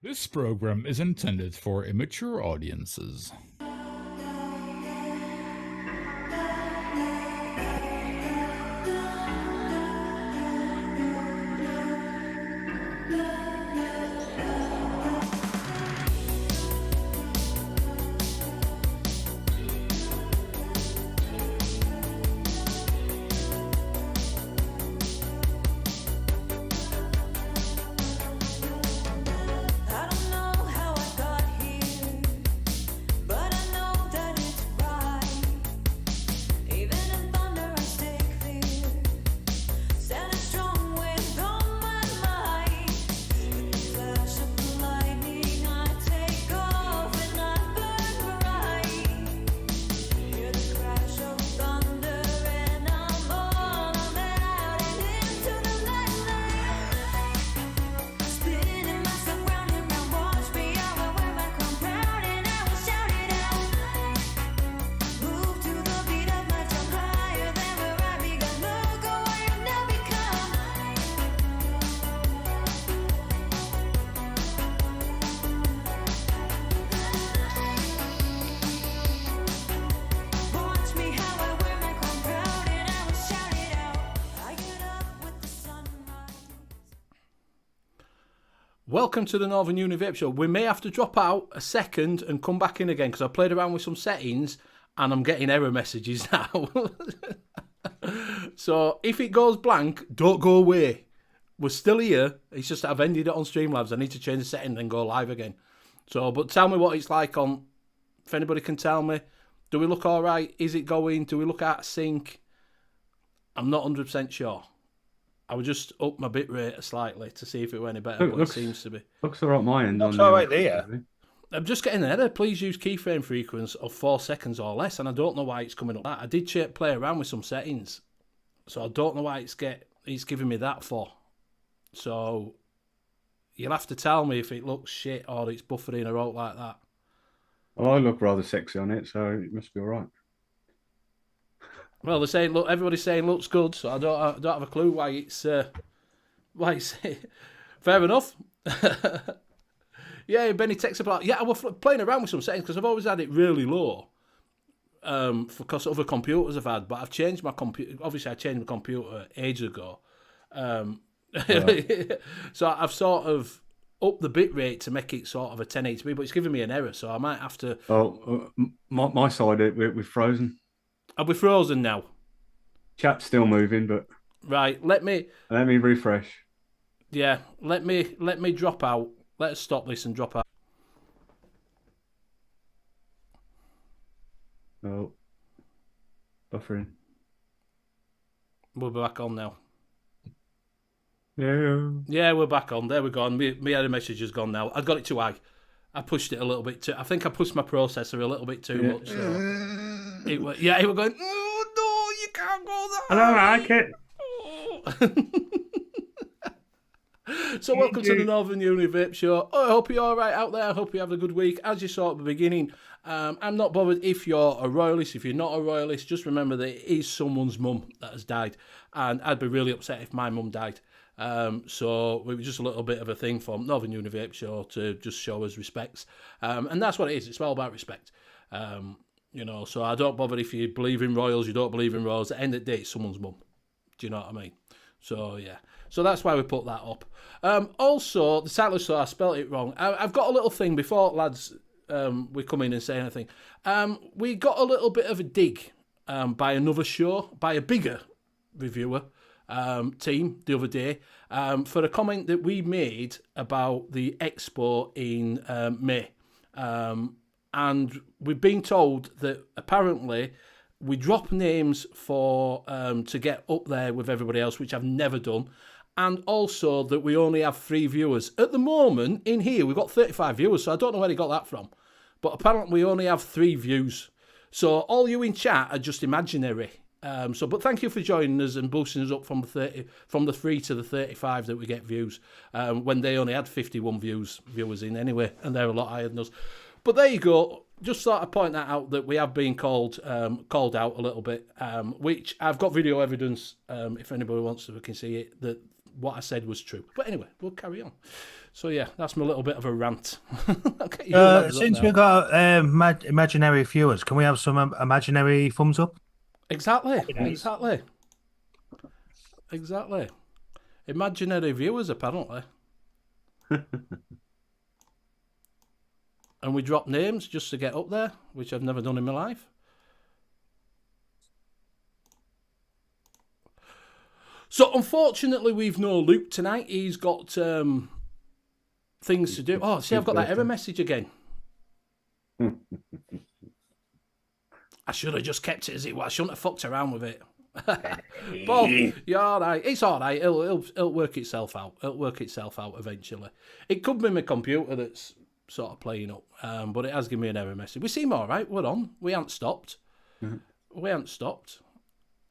This program is intended for immature audiences. Welcome to the Northern Uni-Vape Show. We may have to drop out a second and come back in again because I played around with some settings and I'm getting error messages now. So if it goes blank, don't go away. We're still here. It's just that I've ended it on Streamlabs. I need to change the setting and go live again. So, but tell me what it's like on, if anybody can tell me, do we look all right? Is it going? Do we look out of sync? I'm not 100% sure. I would just up my bit rate slightly to see if it were any better, but it seems to be. Looks all right my end. Looks all right there. I'm just getting an error. Please use keyframe frequency of 4 seconds or less, and I don't know why it's coming up. I did play around with some settings, so I don't know why it's giving me that for. So you'll have to tell me if it looks shit or it's buffering or out like that. Well, I look rather sexy on it, so it must be all right. Well, they're saying, look, everybody's saying looks good, so I don't have a clue why it's fair enough. Yeah, Benny texts about, yeah, I was playing around with some settings because I've always had it really low because other computers I've had, but I've changed my computer. Obviously, I changed my computer ages ago. So I've sort of upped the bit rate to make it sort of a 1080p, but it's giving me an error, so I might have to... Oh, my side, we're frozen. Are we frozen now? Chat's still moving, but... Right, let me refresh. Yeah, let me drop out. Let's stop this and drop out. Oh. Buffering. We'll be back on now. Yeah, we're back on. There we go. My error message has gone now. I got it too high. I pushed it a little bit too... I think I pushed my processor a little bit too much. So it was going, oh, no, you can't go there. I don't like it. So welcome to the Northern Uni-Vape Show. I hope you're all right out there. I hope you have a good week. As you saw at the beginning, I'm not bothered if you're a royalist. If you're not a royalist, just remember that it is someone's mum that has died. And I'd be really upset if my mum died. So it was just a little bit of a thing from Northern Uni-Vape Show to just show us respects. And that's what it is. It's all about respect. So I don't bother if you believe in royals, you don't believe in royals. At the end of the day, it's someone's mum. Do you know what I mean? So, yeah. So that's why we put that up. Also, the title, so I spelt it wrong. I've got a little thing before, lads, we come in and say anything. We got a little bit of a dig by another show, by a bigger reviewer team the other day, for a comment that we made about the expo in May. And we've been told that apparently we drop names for to get up there with everybody else, which I've never done. And also that we only have 3 viewers. At the moment, in here, we've got 35 viewers, so I don't know where he got that from. But apparently we only have 3 views. So all you in chat are just imaginary. But thank you for joining us and boosting us up from the 3 to the 35 that we get views. When they only had 51 viewers in anyway, and they're a lot higher than us. But there you go. Just thought I'd point that out, that we have been called out a little bit, which I've got video evidence, if anybody wants to, we can see it, that what I said was true. But anyway, we'll carry on. So yeah, that's my little bit of a rant. Since we've got imaginary viewers, can we have some imaginary thumbs up? Exactly. Nice. Exactly. Imaginary viewers, apparently. And we drop names just to get up there, which I've never done in my life. So, unfortunately, we've no Luke tonight. He's got things to do. Oh, see, I've got that error message again. I should have just kept it as it was. I shouldn't have fucked around with it. Bob, you're all right. It's all right. It'll work itself out. It'll work itself out eventually. It could be my computer that's sort of playing up, but it has given me an error message. We seem all right. We're on. We haven't stopped. We haven't stopped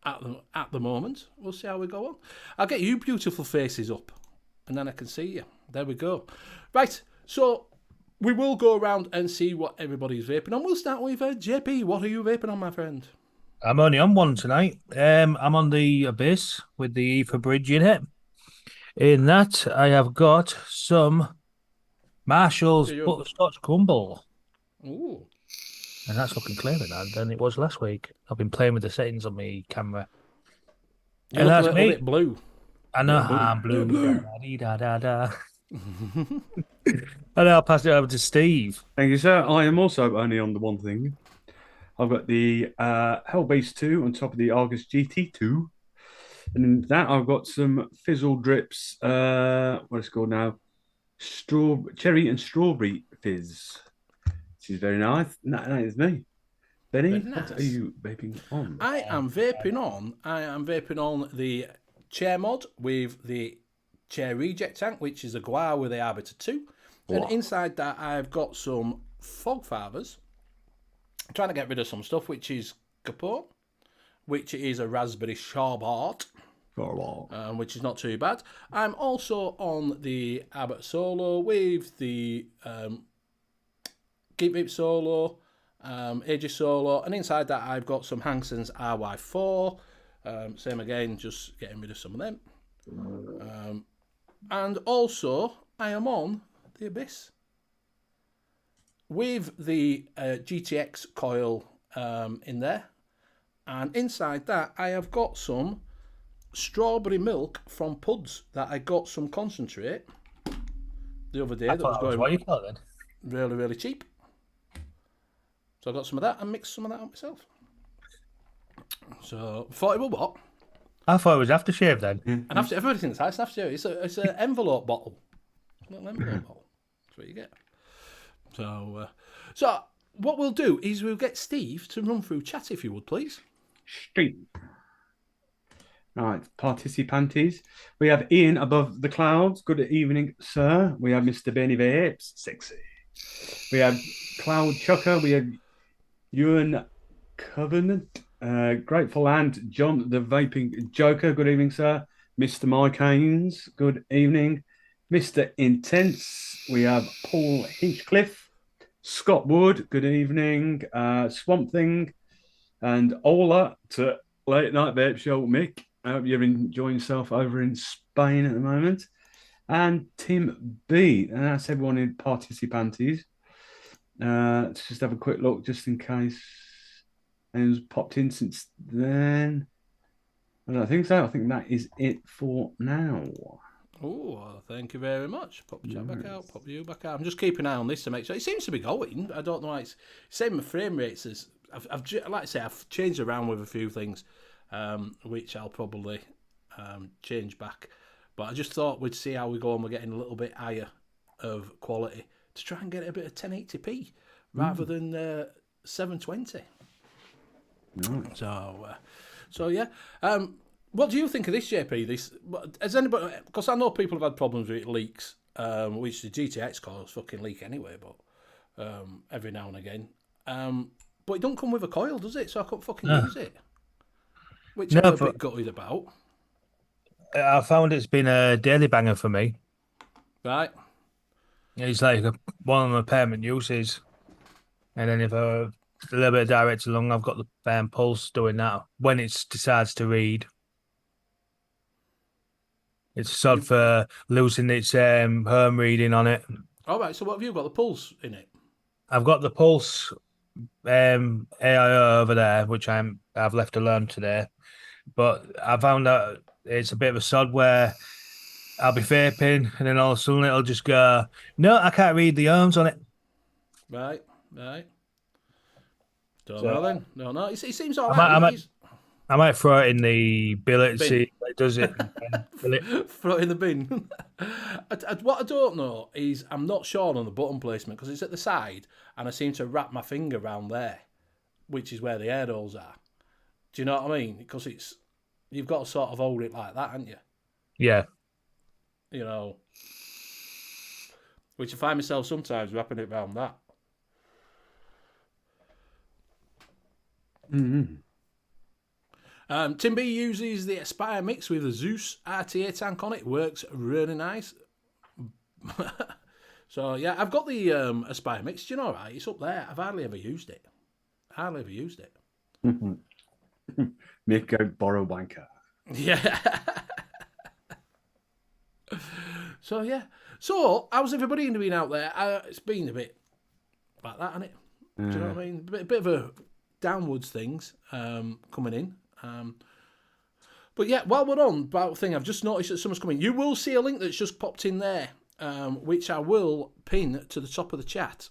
at the moment. We'll see how we go on. I'll get you beautiful faces up, and then I can see you. There we go. Right. So we will go around and see what everybody's vaping on. We'll start with JP. What are you vaping on, my friend? I'm only on one tonight. I'm on the Abyss with the ether bridge in it. In that, I have got some Marshall's Butterscotch Crumble. Ooh. And that's looking clearer now than it was last week. I've been playing with the settings on my camera. You look a little bit blue. I know, I'm blue. Da. And I'll pass it over to Steve. Thank you, sir. I am also only on the one thing. I've got the Hellbase 2 on top of the Argus GT2. And in that, I've got some Fizzle Drips, what it's called now, cherry and strawberry fizz. Which is very nice. That is me. Benny, what are you vaping on? I am vaping on the chair mod with the chair reject tank, which is a Guar with the Arbiter 2. And inside that, I've got some fog fibers. I'm trying to get rid of some stuff, which is Capone, which is a Raspberry Sherbet, which is not too bad. I'm also on the Abbott Solo with the Geek Vape Solo, Aegis Solo, and inside that I've got some Hanson's RY4. Same again, just getting rid of some of them. And also, I am on the Abyss with the GTX coil in there. And inside that, I have got some strawberry milk from Puds that I got some concentrate the other day. That was going what you thought then? Really, really cheap. So I got some of that and mixed some of that up myself. So, thought it was what? I thought it was aftershave then. And after everything's nice, aftershave. It's an envelope bottle. A little envelope bottle. That's what you get. So what we'll do is we'll get Steve to run through chat, if you would, please. Steve. Right, participantes. We have Ian above the clouds. Good evening, sir. We have Mr. Benny Vapes. Sexy. We have Cloud Chucker. We have Ewan Covenant. Grateful Land. John the Vaping Joker. Good evening, sir. Mr. Mike Haynes. Good evening. Mr. Intense. We have Paul Hinchcliffe. Scott Wood. Good evening. Swamp Thing. And Ola to Late Night Vape Show. Mick. I hope you're enjoying yourself over in Spain at the moment. And Tim B. And that's everyone in participantes. Let's just have a quick look just in case anyone's popped in since then. I don't think so. I think that is it for now. Oh, thank you very much. Pop chat back out, pop you back out. I'm just keeping an eye on this to make sure. It seems to be going. I don't know why it's same with frame rates as I've like I say, I've changed around with a few things, which I'll probably change back. But I just thought we'd see how we go, and we're getting a little bit higher of quality to try and get a bit of 1080p rather than 720. Nice. So yeah. What do you think of this, JP? This has anybody? Because I know people have had problems with leaks, which the GTX cores fucking leak anyway, but every now and again. But it don't come with a coil, does it? So I couldn't fucking use it, which I'm a bit gutted about. I found it's been a daily banger for me. Right. It's like one of my permanent uses, and then if a little bit of direct along, I've got the pulse doing that when it decides to read. It's a sod for losing its home reading on it. All right. So what have you got? The pulse in it. I've got the Pulse AIO over there, which I've left alone today. But I found that it's a bit of a sod where I'll be vaping and then all of a sudden it'll just go, no, I can't read the ohms on it. Right. Don't So, know then. No. It seems all I right. might throw it in the billet and see if it does it. Throw it in the bin. What I don't know is I'm not sure on the button placement because it's at the side and I seem to wrap my finger around there, which is where the air holes are. Do you know what I mean? Because you've got to sort of hold it like that, haven't you? Yeah. You know, which I find myself sometimes wrapping it around that. Mm-hmm. Tim B uses the Aspire mix with a Zeus RTA tank on it. Works really nice. So, yeah, I've got the Aspire mix. Do you know, right? It's up there. I've hardly ever used it. Make out borrow wanker. Yeah. So, yeah. So, how's everybody doing out there? It's been a bit like that, hasn't it? Do you know what I mean? A bit of a downwards things coming in. But yeah, while we're on about thing, I've just noticed that someone's coming. You will see a link that's just popped in there, which I will pin to the top of the chat.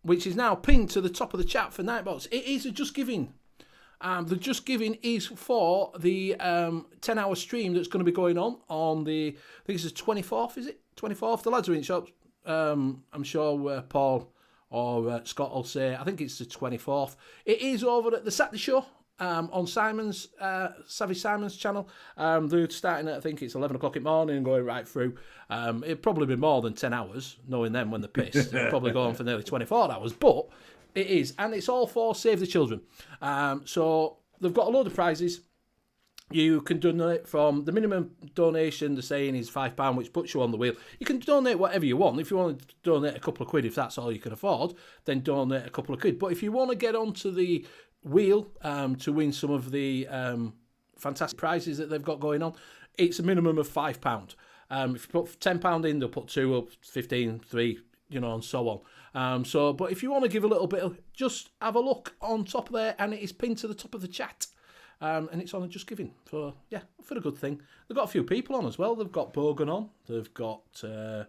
Which is now pinned to the top of the chat for Nightbots. It is a Just Giving. The Just Giving is for the 10-hour stream that's going to be going on the, I think it's the 24th, is it? 24th? The lads are in shops. I'm sure Paul or Scott will say, I think it's the 24th. It is over at the Saturday Show on Simon's, Savage Simon's channel. They're starting at, I think it's 11 o'clock in the morning and going right through. It'll probably be more than 10 hours, knowing them when they're pissed. It'll probably go on for nearly 24 hours, but it is. And it's all for Save the Children. So they've got a load of prizes. You can donate from the minimum donation, the saying is £5, which puts you on the wheel. You can donate whatever you want. If you want to donate a couple of quid, if that's all you can afford, then donate a couple of quid. But if you want to get onto the wheel to win some of the fantastic prizes that they've got going on, it's a minimum of £5. If you put £10 in, they'll put 2 up, 15, 3, and so on. But if you want to give a little bit, just have a look on top there, and it is pinned to the top of the chat. And it's on a Just Giving. So, yeah, for a good thing. They've got a few people on as well. They've got Bogan on. They've got the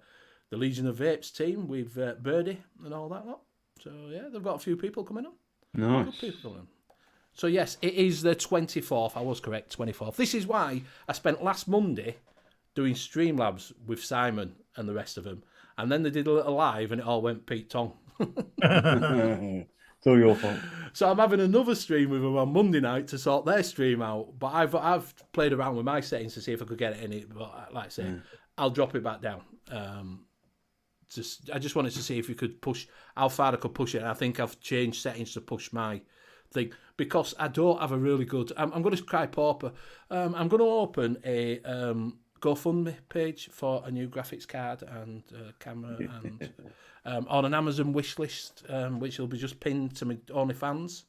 Legion of Vapes team with Birdie and all that lot. So, yeah, they've got a few people coming on. Nice. Good people coming on. So, yes, it is the 24th. I was correct, 24th. This is why I spent last Monday doing Streamlabs with Simon and the rest of them. And then they did a little live and it all went Pete Tong. It's all your fault. So I'm having another stream with them on Monday night to sort their stream out. But I've played around with my settings to see if I could get it in it. But like I say, I'll drop it back down. I just wanted to see if you could push how far I could push it. And I think I've changed settings to push my thing because I don't have a really good. I'm going to cry pauper. I'm going to open a GoFundMe page for a new graphics card and camera and. On an Amazon wish list, which will be just pinned to my OnlyFans,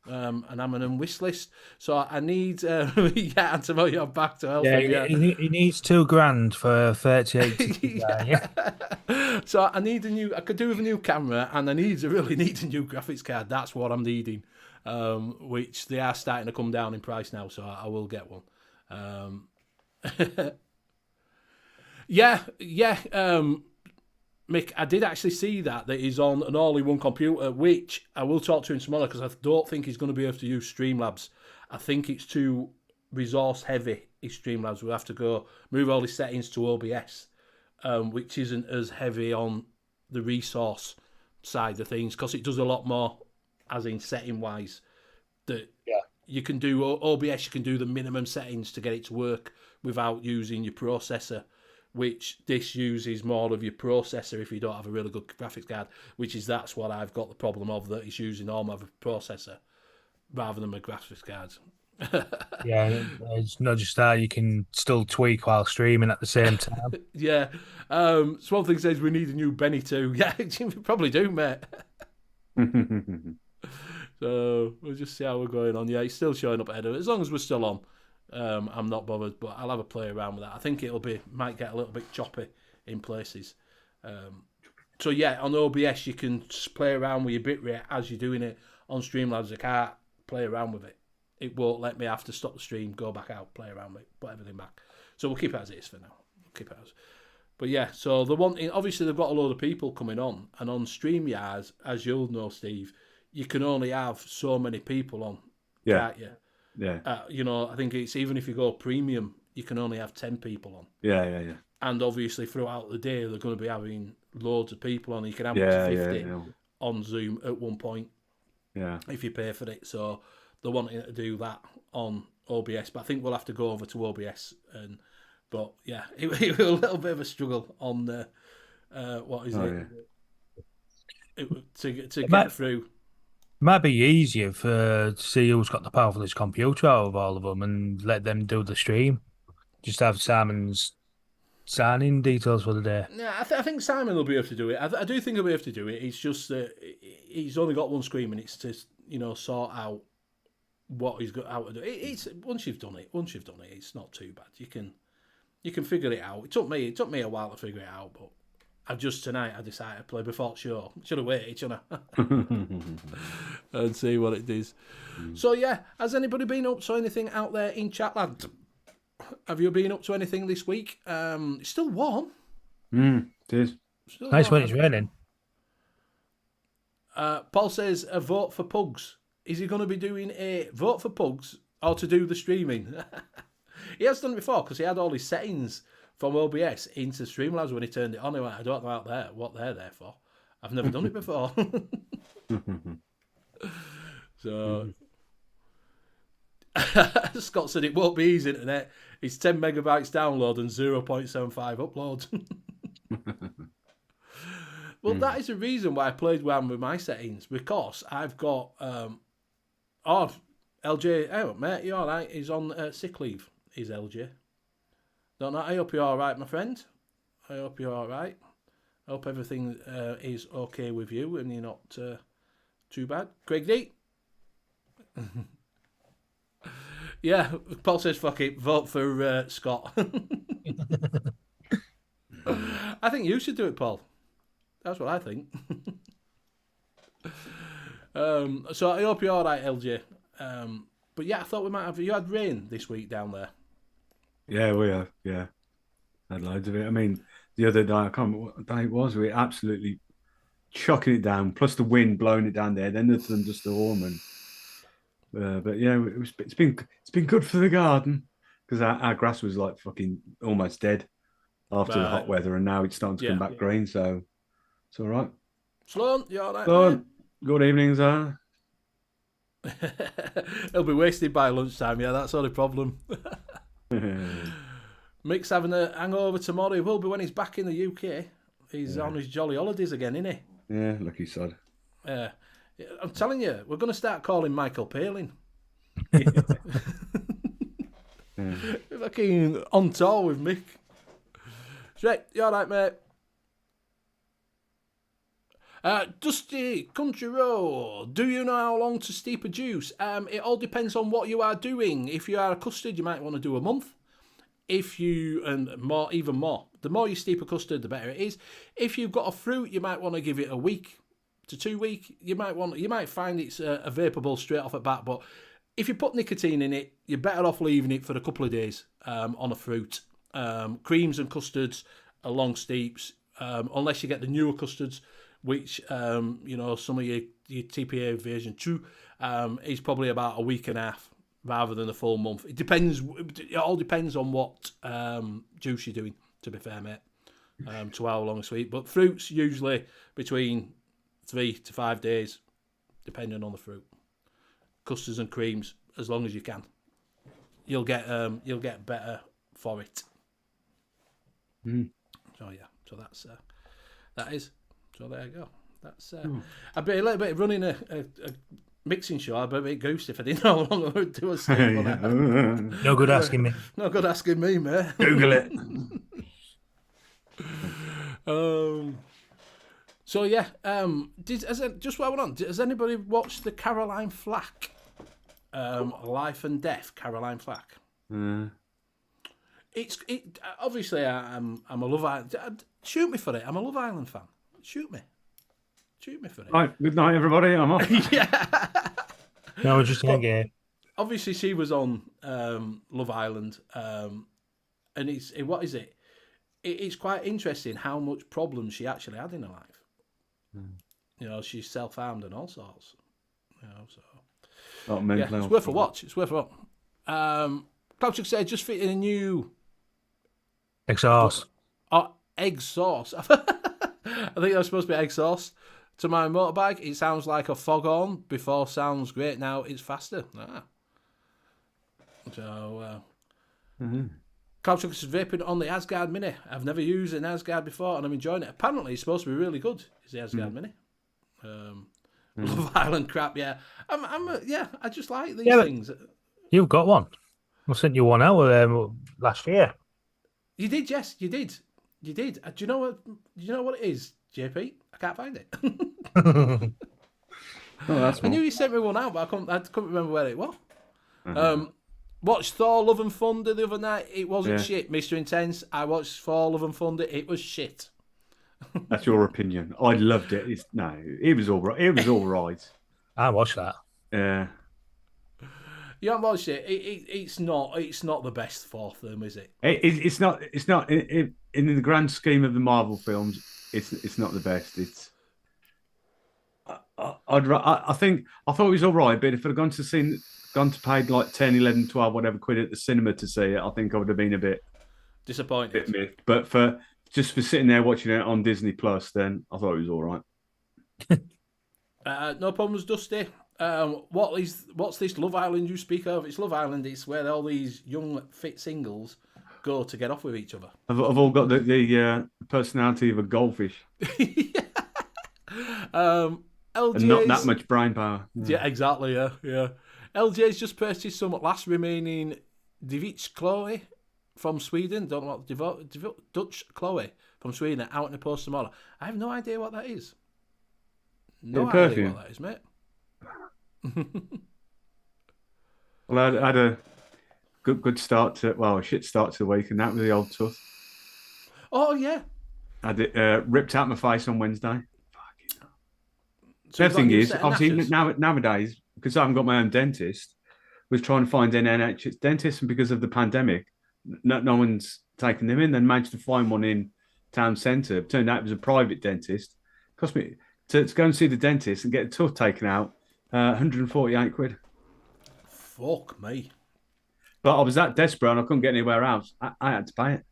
an Amazon wish list. So I need, Antonio back to help. Yeah, he needs $2,000 for 38. Yeah. So I need I could do with a new camera, and I really need a new graphics card. That's what I'm needing, which they are starting to come down in price now. So I will get one. Mick, I did actually see that he's on an all-in-one computer, which I will talk to him tomorrow because I don't think he's going to be able to use Streamlabs. I think it's too resource-heavy, his Streamlabs. We'll have to go move all his settings to OBS, which isn't as heavy on the resource side of things because it does a lot more, as in setting-wise. You can do OBS, you can do the minimum settings to get it to work without using your processor, which this uses more of your processor if you don't have a really good graphics card, that's what I've got the problem of, that it's using all my processor rather than my graphics cards. Yeah, it's not just that, you can still tweak while streaming at the same time. Yeah. Swamp Thing says we need a new Benny too. Yeah, we probably do, mate. So we'll just see how we're going on. Yeah, he's still showing up ahead of it. As long as we're still on, I'm not bothered, but I'll have a play around with that. I think might get a little bit choppy in places. So yeah, on OBS you can play around with your bitrate as you're doing it. On Streamlabs I can't play around with it. It won't let me have to stop the stream, go back out, play around with it, put everything back. So we'll keep it as it is for now. But yeah, so obviously they've got a load of people coming on, and on StreamYard, as you'll know, Steve, you can only have so many people on, can't you? Yeah. I think it's even if you go premium, you can only have 10 people on. Yeah. And obviously throughout the day, they're going to be having loads of people on. You can have up to 50 on Zoom at one point. Yeah. If you pay for it. So they're wanting to do that on OBS, but I think we'll have to go over to OBS. But yeah, it was a little bit of a struggle on the to get through. Might be easier to see who's got the powerfulest computer out of all of them and let them do the stream. Just have Simon's sign-in details for the day. Yeah, I think Simon will be able to do it. I do think he'll be able to do it. It's just that he's only got one screen, and it's to sort out what he's got out to do. It's once you've done it, it's not too bad. You can figure it out. It took me a while to figure it out, but I decided to play before the show. Should have waited, shouldn't I? And see what it does. So yeah, has anybody been up to anything out there in Chatland? Have you been up to anything this week? It's still warm. It is. Still Nice warm. when it's raining. Paul says a vote for pugs. Is he going to be doing a vote for pugs or to do the streaming? He has done it before because he had all his settings from OBS into Streamlabs when he turned it on. He went, I don't know what they're there for. I've never done it before. So Scott said it won't be his internet. It's 10 megabytes download and 0.75 upload. Well, that is the reason why I played around with my settings, because I've got LJ. Oh, mate, you all right? He's on sick leave. Is LJ? Don't know. I hope you're all right, my friend. I hope you're all right. I hope everything is okay with you and you're not too bad. Craig D. Yeah, Paul says, fuck it, vote for Scott. I think you should do it, Paul. That's what I think. So I hope you're all right, LJ. But yeah, I thought we might have... You had rain this week down there. Yeah, we have. Yeah. Had loads of it. I mean, the other day, I can't remember what day it was, we were absolutely chucking it down, plus the wind blowing it down there, then the thunderstorm. But yeah, it's been good for the garden, because our grass was like fucking almost dead after the hot weather, and now it's starting to come back green, so it's all right. Sloan, you all right? Sloan, good evening, sir. It'll be wasted by lunchtime, yeah, that's the only problem. Mick's having a hangover tomorrow. He will be when he's back in the UK. He's on his jolly holidays again, isn't he? Yeah, lucky sod. Yeah. I'm telling you, we're going to start calling Michael Palin. Fucking on tour with Mick. Shrek, you all right, mate? Dusty Country Road, do you know how long to steep a juice? It all depends on what you are doing. If you are a custard, you might want to do a month. Even more. The more you steep a custard, the better it is. If you've got a fruit, you might want to give it a week to 2 weeks. You might find it's a vapable straight off the bat, but if you put nicotine in it, you're better off leaving it for a couple of days on a fruit. Creams and custards are long steeps, unless you get the newer custards, which some of your TPA version 2 is probably about a week and a half rather than a full month. It depends. It all depends on what juice you're doing, to be fair, mate, to how long a sweet. But fruits usually between 3 to 5 days, depending on the fruit. Custards and creams, as long as you can, you'll get better for it. So yeah, so that is. So there you go. That's I'd be a little bit running a mixing show. I'd be a bit goose if I didn't know how long I would do a stream. No good asking me. No good asking me, mate. Google it. So yeah, just while we're on, has anybody watched the Caroline Flack Life and Death? Caroline Flack. Obviously, I'm a Love Island. Shoot me for it. I'm a Love Island fan. Shoot me for it. Right, good night, everybody. I'm off. Yeah. No, just in a game. Obviously, she was on Love Island, and what is it? It's quite interesting how much problems she actually had in her life. You know, she's self-harmed and all sorts. You know, so it's worth a watch. It's worth a watch. Cloud said just fitting a new Exhaust. exhaust. I think that was supposed to be exhaust to my motorbike. It sounds like a foghorn. Before sounds great. Now it's faster. So, Cloud is vaping on the Asgard Mini. I've never used an Asgard before, and I'm enjoying it. Apparently, it's supposed to be really good. Is the Asgard Mini? Love Island crap. Yeah, I just like these things. You've got one. I sent you one out last year. You did, yes, you did. Do you know what? It is, JP? I can't find it. I knew you sent me one out, but I couldn't remember where it was. Watched Thor: Love and Thunder the other night. It wasn't shit. Mr. Intense. I watched Thor: Love and Thunder. It was shit. That's your opinion. I loved it. It was all right. It was all right. I watched that. Yeah. You haven't watched it. It's not the best Thor film, is it? It's not. It's not in the grand scheme of the Marvel films. It's not the best. It's. I think I thought it was all right, but if I'd gone to pay like 10, 11, 12, whatever quid at the cinema to see it, I think I would have been a bit disappointed. Bit miffed. But for sitting there watching it on Disney Plus, then I thought it was all right. No problems, Dusty. What's this Love Island you speak of? It's Love Island. It's where all these young fit singles go to get off with each other. I've all got the personality of a goldfish. LJ's, and not that much brain power. Yeah, exactly. Yeah. LJ's just purchased some last remaining N.U.V.S Chloe from Sweden. Don't know what Dutch Chloe from Sweden out in the post tomorrow. I have no idea what that is. No idea what that is, mate. Well, I had a good start to a shit start to the week, and that was the old tooth. Oh yeah, I had it ripped out my face on Wednesday. So the thing is, obviously nowadays, because I haven't got my own dentist, was trying to find an NHS dentist, and because of the pandemic, no one's taken them in. Then managed to find one in town centre. Turned out it was a private dentist. Cost me to go and see the dentist and get a tooth taken out. 148 quid. Fuck me. But I was that desperate and I couldn't get anywhere else. I had to pay it.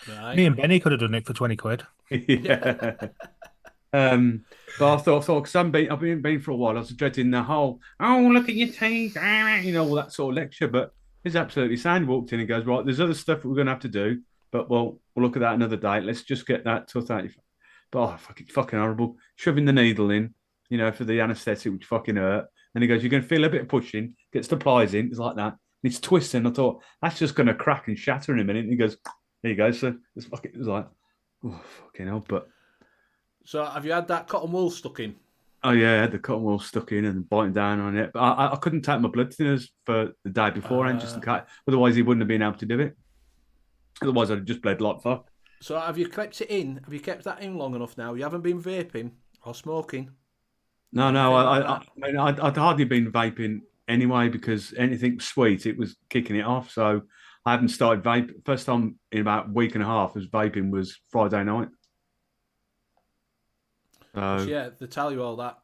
Right. Me and Benny could have done it for 20 quid. Yeah. But I thought, because I've been for a while, I was dreading the whole, look at your teeth, all that sort of lecture. But he's absolutely sound. He walked in and goes, right, there's other stuff that we're going to have to do, but we'll look at that another day. Let's just get that tooth out. But fucking horrible. Shoving the needle in, for the anaesthetic, which fucking hurt. And he goes, you're going to feel a bit of pushing, gets the plies in, it's like that. And it's twisting. I thought, that's just going to crack and shatter in a minute. And he goes, there you go. So it was like, oh, fucking hell. But. So have you had that cotton wool stuck in? Oh, yeah, I had the cotton wool stuck in and biting down on it. But I couldn't take my blood thinners for the day beforehand, just in case. Otherwise, he wouldn't have been able to do it. Otherwise, I'd have just bled like fuck. So have you kept it in? Have you kept that in long enough now? You haven't been vaping or smoking? No, I'd hardly been vaping anyway, because anything sweet, it was kicking it off. So I haven't started vaping. First time in about a week and a half as vaping was Friday night. So, yeah, they tell you all that.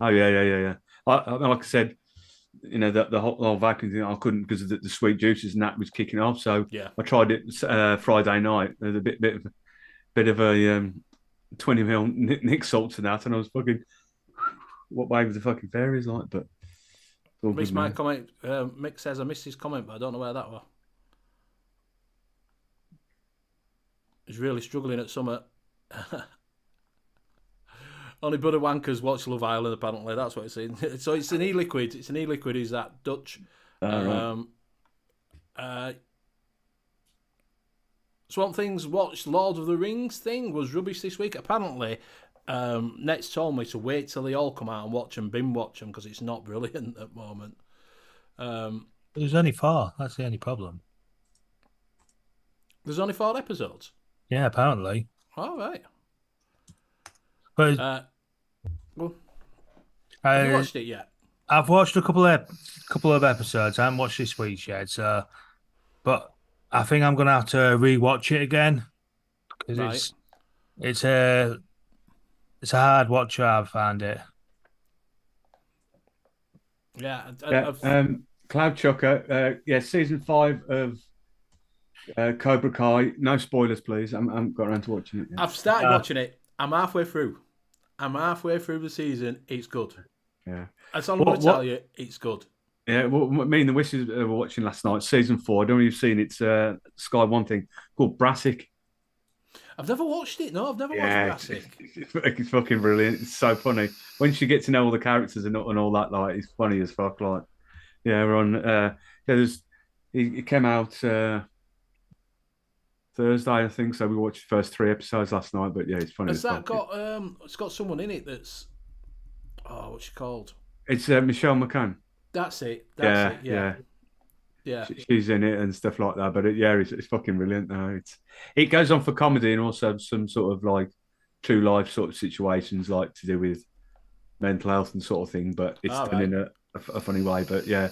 Oh, yeah. Like I said, the whole vaping thing, I couldn't because of the sweet juices and that was kicking off. So yeah. I tried it Friday night. There's a bit of a 20ml Nick salts and that, and I was fucking, what wave of the fucking fairies like? But missed my comment. Mick says I missed his comment, but I don't know where that was. He's really struggling at summer. Only Buddha Wankers watch Love Island, apparently. That's what it's in. So it's an e-liquid. It's an e-liquid. Is that Dutch? Right. Swamp Things watched Lord of the Rings thing was rubbish this week. Apparently, Net's told me to wait till they all come out and watch them, binge watch them, because it's not brilliant at the moment. There's only 4. That's the only problem. There's only 4 episodes. Yeah, apparently. All right. But Well, have you I, watched it yet? I've watched a couple of episodes. I haven't watched this week's yet, so but I think I'm gonna have to rewatch it again because Right. it's a it's a hard watch. I've found it. Yeah. Yeah, Cloud Chucker. Yeah, season 5 of Cobra Kai. No spoilers, please. I haven't got around to watching it yet. I've started watching it. I'm halfway through. The season. It's good. Yeah. That's all I'm going to tell you. It's good. Yeah, well, me and the Wishes were watching last night, season 4. I don't know if you've seen it. It's Sky One thing called Brassic. I've never watched it. No, I've never watched Brassic. It's fucking brilliant. It's so funny. Once you get to know all the characters and all that, like, it's funny as fuck. Like, yeah, we're on. It came out Thursday, I think. So we watched the first 3 episodes last night. But yeah, it's funny. Has that got? It's got someone in it that's. Oh, what's she called? It's Michelle McCann. That's it. Yeah. She's in it and stuff like that. But it's fucking brilliant. No, it goes on for comedy and also some sort of like true life sort of situations, like to do with mental health and sort of thing. But it's done in a funny way. But yeah,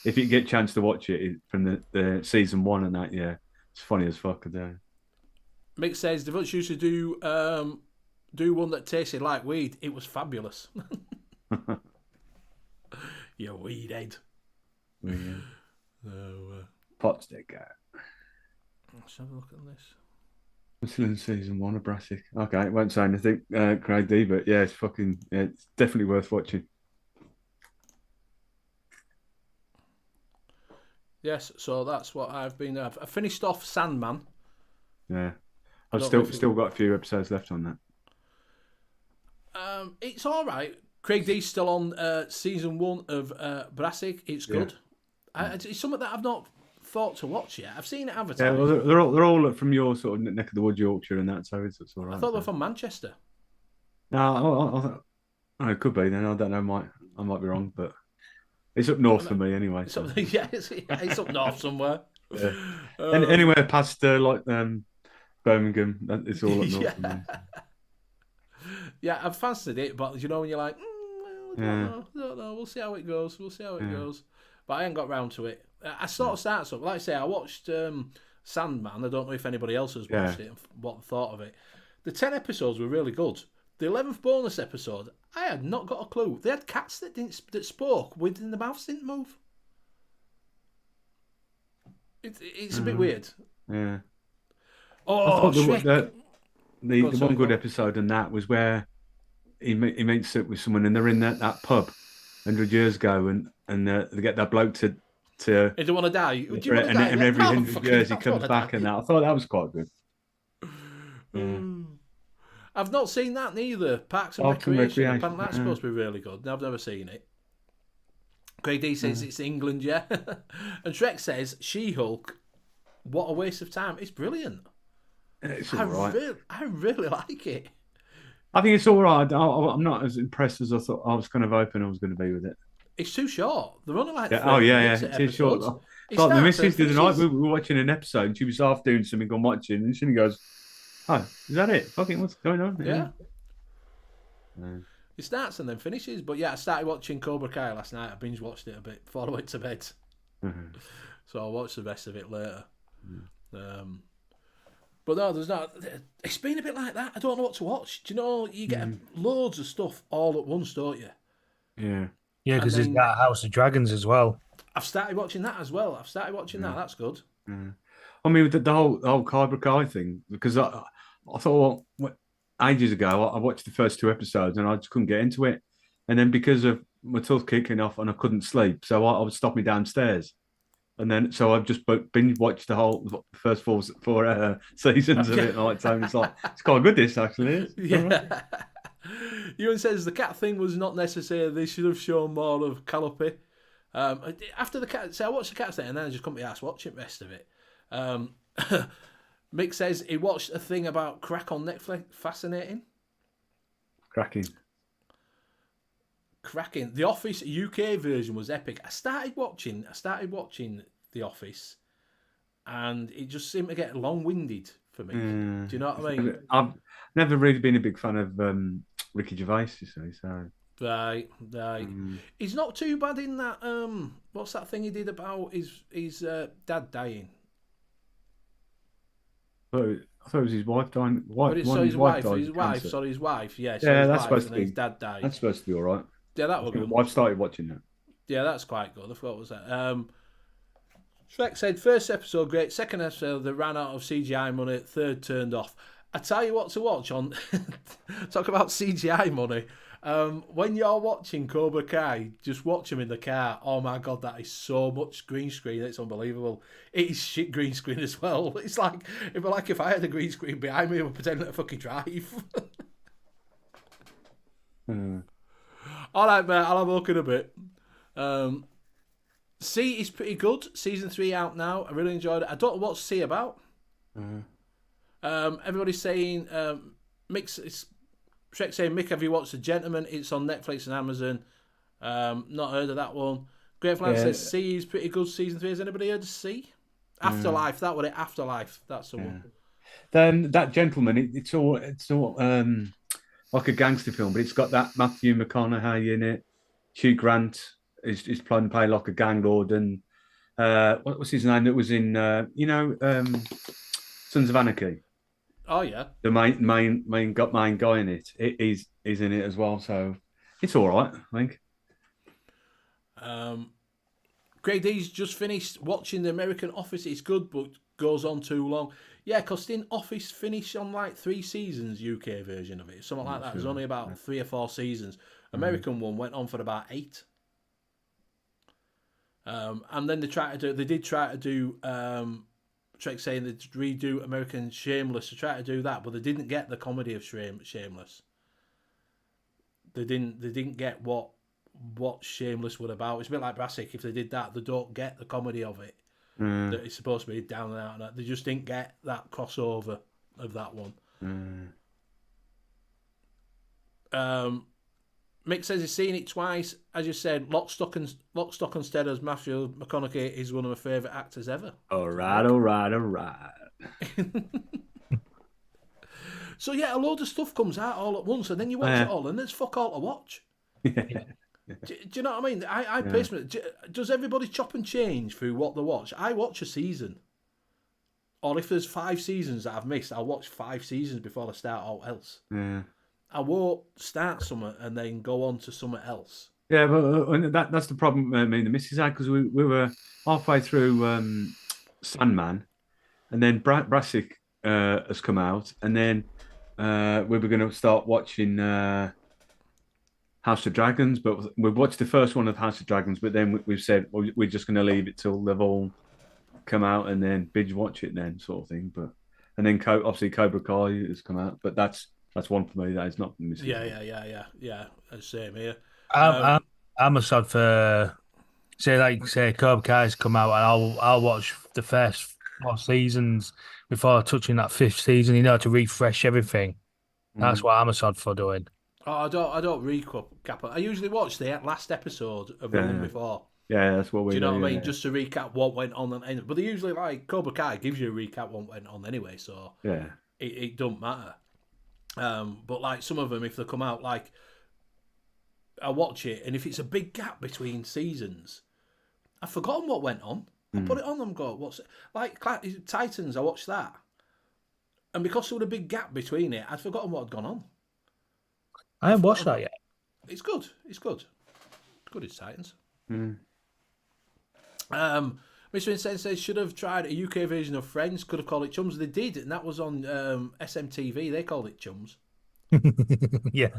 if you get a chance to watch it from the season 1 and that, yeah, it's funny as fuck. Mick says the Dutch used to do one that tasted like weed. It was fabulous. You weed head. Yeah. So, Pot sticker. let's have a look at this. I'm still in season 1 of Brassic. Okay, it won't say anything, Craig D, but yeah, it's definitely worth watching. Yes, so that's what I've been. I finished off Sandman. Yeah, I've still got a few episodes left on that. It's all right. Craig D's still on season 1 of Brassic. It's good. Yeah. It's something that I've not thought to watch yet. I've seen it advertised. Yeah, well, they're all from your sort of neck of the woods, Yorkshire, and that, so it's all right. I thought they were from Manchester. No, it could be. Then I don't know. I might be wrong, but it's up north for me anyway. So. It's up north somewhere. Yeah. Anywhere past Birmingham, it's all up north for me. Yeah, I've fancied it, but you know when you're like, don't know. We'll see how it goes. But I ain't got round to it. I sort of started something. Like I say, I watched Sandman. I don't know if anybody else has watched it and what they thought of it. The 10 episodes were really good. The 11th bonus episode, I had not got a clue. They had cats that spoke within the mouths didn't move. It's a bit weird. Yeah. Oh, Shrek. The one good episode in that was where he meets up with someone and they're in that pub 100 years ago and they get that bloke to he don't want to die. Do you want to die? And every 100 years he comes back and that. I thought that was quite good. Yeah. I've not seen that neither. Parks and Recreation. That's supposed to be really good. I've never seen it. Craig D says it's England, yeah. And Shrek says She-Hulk. What a waste of time. It's brilliant. It's all right. I really like it. I think it's all right. I'm not as impressed as I thought. I was kind of hoping I was going to be with it. It's too short. They're only like it's too short. Like the missus the other night, we were watching an episode and she was half doing something on watching and she goes, "Oh, is that it? Fucking what's going on?" Yeah. It starts and then finishes. But yeah, I started watching Cobra Kai last night. I binge watched it a bit before I went to bed. So I'll watch the rest of it later. But no, there's not. It's been a bit like that. I don't know what to watch. Do you know, you get loads of stuff all at once, don't you? Yeah. Yeah, because there's that House of Dragons as well. I've started watching that as well. That. That's good. Yeah. I mean, the whole Cobra Kai thing, because I thought ages ago I watched the first 2 episodes and I just couldn't get into it, and then because of my tooth kicking off and I couldn't sleep, so I would stop me downstairs, and then so I've just binge watched the first 4 seasons of it. And it's like it's quite good. This actually is. Yeah. Ewan says the cat thing was not necessary. They should have shown more of Calliope. After the cat, so I watched the cat thing and then I just couldn't be asked watching the rest of it. Mick says he watched a thing about crack on Netflix. Fascinating. Cracking. The Office UK version was epic. I started watching The Office, and it just seemed to get long-winded for me. Do you know what I mean? I've never really been a big fan of Ricky Gervais, you see. So Right. He's not too bad in that. What's that thing he did about his dad dying? I thought it was his wife dying. His wife. Yeah. Yeah, that's supposed to be. His dad died. That's supposed to be all right. Yeah, that was good. I've started watching that. Yeah, that's quite good. I forgot what was that. Shrek said first episode great, second episode they ran out of CGI money, third turned off. I tell you what to watch on. Talk about CGI money. When you're watching Cobra Kai, just watch them in the car. Oh my god, that is so much green screen. It's unbelievable. It is shit green screen as well. It's like if I had a green screen behind me, I would pretend to fucking drive. All right, mate. I'll have a look in a bit. C is pretty good. Season 3 out now. I really enjoyed it. I don't know what's C about. Everybody's saying Shrek saying, Mick, have you watched The Gentleman? It's on Netflix and Amazon. Not heard of that one. Great Flan says C is pretty good. Season 3. Has anybody heard of C? Afterlife. That was it. Afterlife. That's the one. Then That Gentleman. It's all like a gangster film, but it's got that Matthew McConaughey in it. Hugh Grant is playing like a gang lord, and what was his name that was in Sons of Anarchy? Oh yeah, the main guy in it. He's in it as well, so it's all right, I think. Greg D's just finished watching The American Office. It's good, but goes on too long. Yeah, because didn't Office finish on like 3 seasons, UK version of it? Something like that. There's only about 3 or 4 seasons. American one went on for about 8. And then they did try to do Trek saying they'd redo American Shameless to try to do that, but they didn't get the comedy of Shameless. They didn't get what Shameless was about. It's a bit like Brassic. If they did that, they don't get the comedy of it. That it's supposed to be down and out. And they just didn't get that crossover of that one. Mick says he's seen it twice. As you said, Lock, Stock and Steader's Matthew McConaughey is one of my favourite actors ever. All right. So yeah, a load of stuff comes out all at once, and then you watch it all, and there's fuck all to watch. Do you know what I mean? I personally, does everybody chop and change through what they watch? I watch a season. Or if there's 5 seasons that I've missed, I'll watch 5 seasons before I start all else. Yeah. I won't start something and then go on to something else. Yeah, but that's the problem me and the missus had, because we were halfway through Sandman, and then Brassic has come out, and then we were going to start watching House of Dragons, but we've watched the first one of House of Dragons, but then we've said, well, we're just going to leave it till they've all come out and then binge watch it then, sort of thing. And then obviously Cobra Kai has come out, but that's one for me. That is not missing. Yeah. Same here. I'm a sod for say Cobra Kai's come out, and I'll watch the first 4 seasons before touching that 5th season. To refresh everything. That's what I'm a sod for doing. Oh, I don't recap. I usually watch the last episode of the one before. Yeah, that's what we do. Do you know what I mean? Just to recap what went on. But they usually, like, Cobra Kai gives you a recap what went on anyway, so it don't matter. But, like, some of them, if they come out, like, I watch it, and if it's a big gap between seasons, I've forgotten what went on. I put it on and go, what's it? Like, Titans, I watched that. And because there was a big gap between it, I'd forgotten what had gone on. I haven't watched that yet. It's good. It's good. Good as Titans. Mr. Vincent says should have tried a UK version of Friends. Could have called it Chums. They did, and that was on SMTV. They called it Chums. Yeah.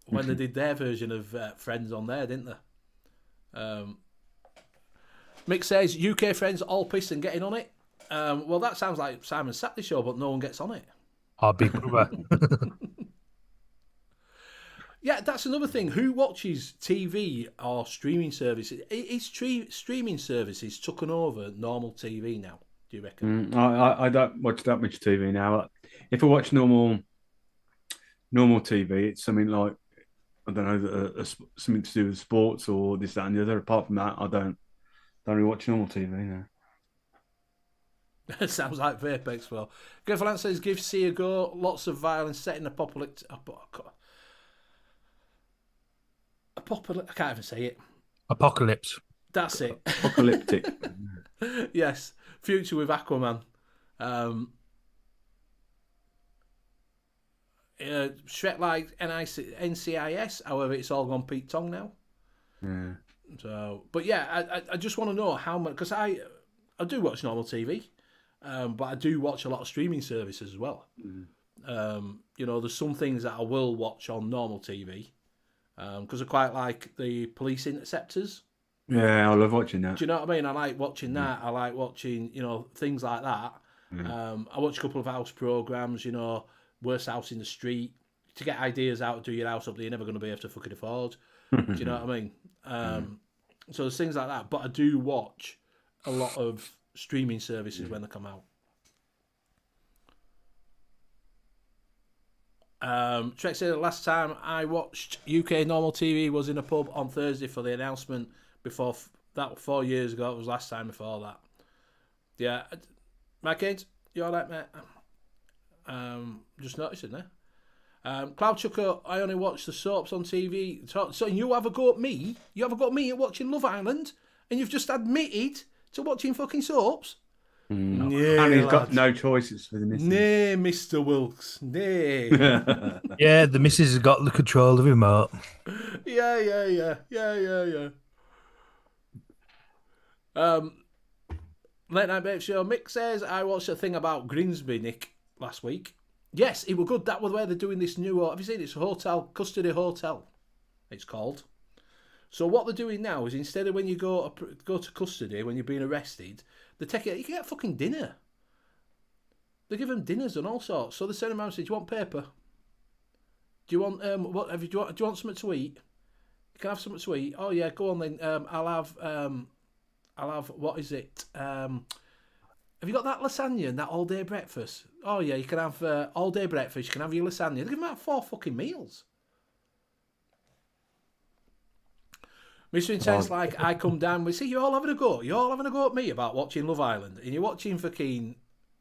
When they did their version of Friends on there, didn't they? Mick says UK Friends all pissed and getting on it. Well, that sounds like Simon Saturday show, but no one gets on it. Our Big Brother. Yeah, that's another thing. Who watches TV or streaming services? Is streaming services taken over normal TV now, do you reckon? I don't watch that much TV now. If I watch normal TV, it's something like, I don't know, something to do with sports or this, that, and the other. Apart from that, I don't really watch normal TV now. Sounds like Vape Expo. Griffin says, give C a go. Lots of violence, setting apocalypse. I can't even say it. Apocalypse. That's it. Apocalyptic. Yes. Future with Aquaman. Shrek like NCIS. However, it's all gone Pete Tong now. Yeah. So, but yeah, I just want to know how much, because I do watch normal TV, but I do watch a lot of streaming services as well. You know, there's some things that I will watch on normal TV, because I quite like the Police Interceptors. Yeah, I love watching that. Do you know what I mean? I like watching that. I like watching, you know, things like that. I watch a couple of house programs, you know, Worst House in the Street, to get ideas out to do your house up that you're never going to be able to fucking afford. Do you know what I mean? So there's things like that. But I do watch a lot of streaming services when they come out. Trek said the last time I watched UK normal TV was in a pub on Thursday for the announcement. Before that, 4 years ago, it was last time before that. Yeah, my kids, you all right, mate? Just noticing there. Cloud Chucker, I only watch the soaps on TV. So you have a go at me? You have a go at me at watching Love Island, and you've just admitted to watching fucking soaps? Yeah, and he's got no choices for the missus. Nay, Mr. Wilkes. Nay. Yeah, the missus has got the control of the remote. Yeah. Late Night Vape Show. Mick says, I watched a thing about Grimsby, Nick, last week. Yes, it was good. That was where they're doing this new... Have you seen it? It's a hotel, custody hotel, it's called. So what they're doing now is, instead of when you go to custody, when you're being arrested, they take it. You can get fucking dinner. They give them dinners and all sorts. So they send them out and say, do you want paper? Do you want do you want something to eat? You can have something to eat. Oh yeah, go on then. I'll have what is it? Have you got that lasagna and that all day breakfast? Oh yeah, you can have all day breakfast. You can have your lasagna. They give them out 4 fucking meals. Mr. Intense, like, I come down, we see you all having a go. You're all having a go at me about watching Love Island, and you're watching fucking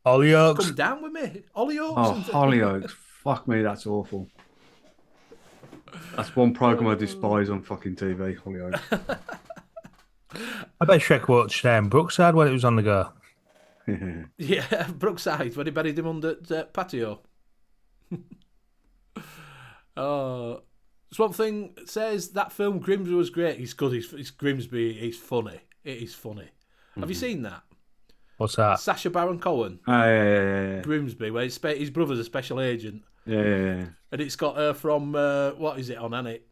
Hollyoaks. Come down with me, Hollyoaks. Oh, Hollyoaks. Fuck me, that's awful. That's one program I despise on fucking TV, Hollyoaks. I bet Shrek watched Brookside when it was on the go. Yeah, Brookside, when he buried him under the patio. Oh. Swamp Thing says that film Grimsby was great. He's good. He's Grimsby. He's funny. It is funny. Have you seen that? What's that? Sacha Baron Cohen. Oh, yeah. Grimsby, where his brother's a special agent. Yeah. And it's got her from what is it on, hasn't it?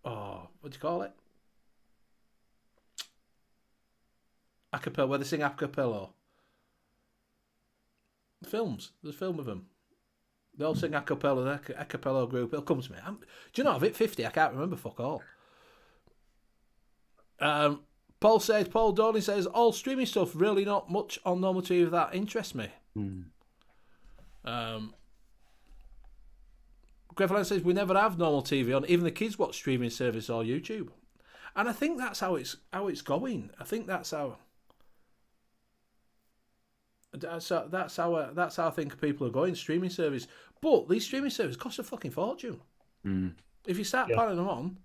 What do you call it? Acapella, where they sing acapella. Films. There's a film of them. They all sing a cappella group. It'll come to me. Do you know, I've hit 50. I can't remember fuck all. Paul Donny says, all streaming stuff, really not much on normal TV that interests me. Grevland says, we never have normal TV on. Even the kids watch streaming service or YouTube. And I think that's how it's going. I think that's how... That's how I think people are going, streaming service. But these streaming services cost a fucking fortune. If you start piling them on.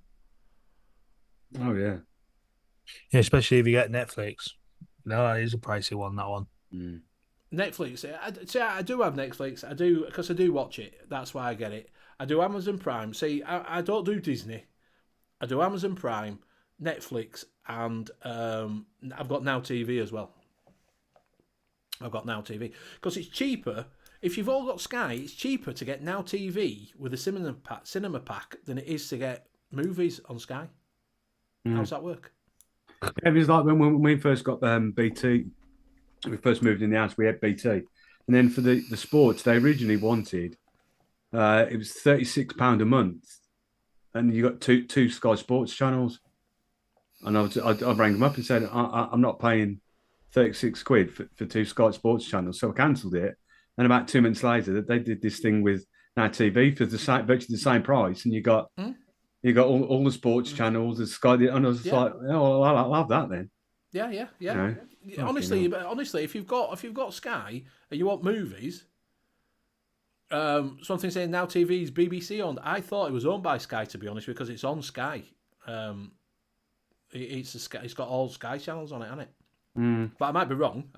Oh, yeah. Yeah, especially if you get Netflix. No, that is a pricey one, that one. Netflix. I do have Netflix. I do, because I do watch it. That's why I get it. I do Amazon Prime. See, I don't do Disney. I do Amazon Prime, Netflix, and I've got Now TV as well. I've got Now TV because it's cheaper. If you've all got Sky, it's cheaper to get Now TV with a cinema pack than it is to get movies on Sky. How's that work? It was like when we first got BT. We first moved in the house. We had BT, and then for the sports, they originally wanted it was £36 a month, and you got two Sky Sports channels. And I rang them up and said, I'm not paying 36 quid for 2 Sky Sports channels. So I cancelled it. And about 2 months later, they did this thing with Now TV for virtually the same price. And you got all the sports channels, the Sky. And I was like, oh, I'll have that then. Yeah. No. Honestly, if you've got Sky and you want movies, something saying now TV is BBC owned. I thought it was owned by Sky, to be honest, because it's on Sky. It's got all Sky channels on it, hasn't it? But I might be wrong.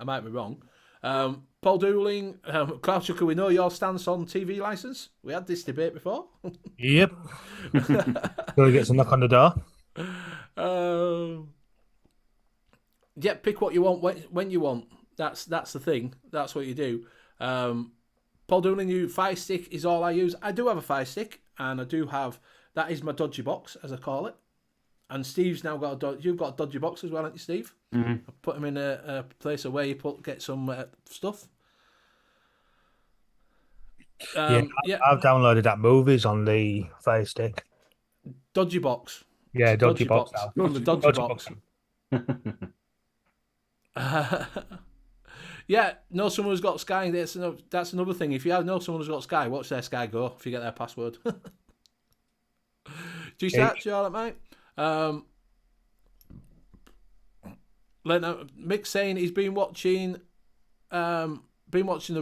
Paul Dooling, Cloud Chucker, we know your stance on TV license. We had this debate before. Yep. So he gets a knock on the door. Yeah, pick what you want when you want. That's the thing. That's what you do. Paul Dooling, you Fire Stick is all I use. I do have a Fire Stick, and I do have that is my dodgy box, as I call it. And Steve's now got you've got a dodgy box as well, haven't you, Steve? I put him in a place where you get some stuff. I've downloaded that movies on the Fire Stick. Dodgy box. Yeah, dodgy box. On the dodgy box. Yeah, know someone who's got Sky. That's another thing. If you know someone who's got Sky, watch their Sky Go if you get their password. G-Stats, you all right, mate? Mick's saying he's been watching the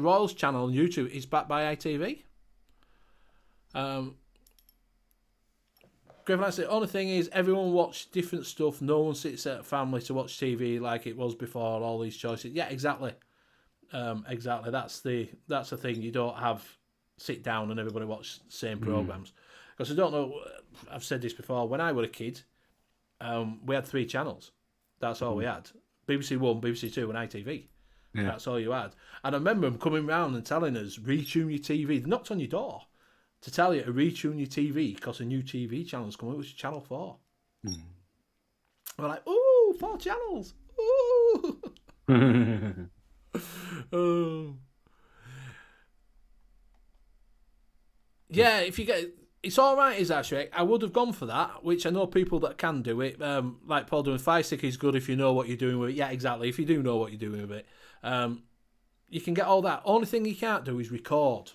Royals channel on YouTube. He's backed by ITV. Griffin, the only thing is everyone watch different stuff. No one sits at a family to watch TV like it was before. All these choices. Yeah, exactly. Exactly. That's the thing. You don't have sit down and everybody watch the same programs. Because I don't know. I've said this before. When I was a kid, we had 3 channels. That's all we had. BBC One, BBC Two, and ITV. Yeah. That's all you had. And I remember them coming round and telling us, retune your TV. They knocked on your door to tell you to retune your TV because a new TV channel's coming. It was Channel 4. We're like, ooh, 4 channels. Ooh. Yeah, if you get... It's all right, is actually. I would have gone for that, which I know people that can do it. Like Paul doing Fire Stick is good if you know what you're doing with it. Yeah, exactly. If you do know what you're doing with it, you can get all that. Only thing you can't do is record.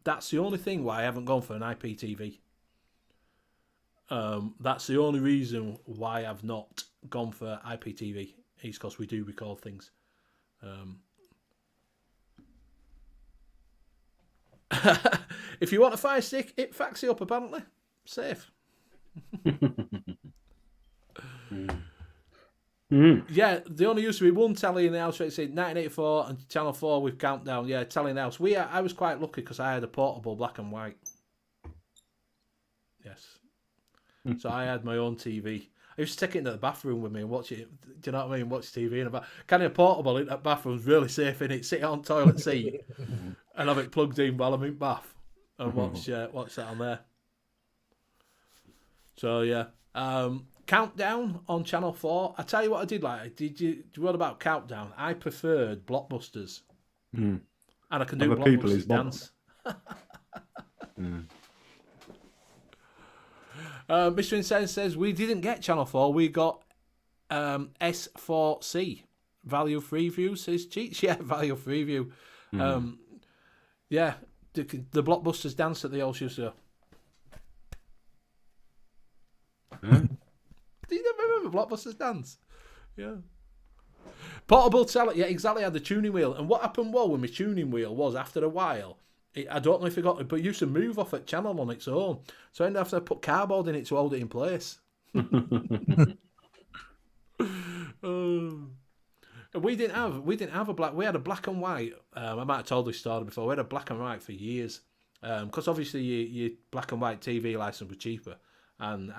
That's the only thing why I haven't gone for an IPTV. That's the only reason why I've not gone for IPTV. Is because we do record things. If you want a Fire Stick, it facts you up apparently. Safe. Yeah, there only used to be one telly in the house. It's in 1984 and Channel 4 with Countdown. Yeah, telly in the house. I was quite lucky because I had a portable black and white. Yes. So I had my own TV. I used to take it into the bathroom with me and watch it. Do you know what I mean? Watch TV in a bath. Kind of portable in that bathroom's really safe in it. Sit on toilet seat and have it plugged in while I'm in bath and watch that on there. So yeah, Countdown on Channel 4. I tell you what I did like. What about Countdown? I preferred Blockbusters, and I can do Blockbusters dance. Mr. Insane says we didn't get Channel 4. We got S4C. Value free view says cheats. Yeah, value free view. Yeah, the Blockbusters dance that they all used to. Do you remember Blockbusters dance? Yeah. Portable talent. Yeah, exactly. I had the tuning wheel. And what happened with my tuning wheel was after a while, I don't know if it got it, but it used to move off at channel on its own. So I ended up having to put cardboard in it to hold it in place. We didn't have a black. We had a black and white. I might have told this story before. We had a black and white for years, because obviously your black and white TV license was cheaper, and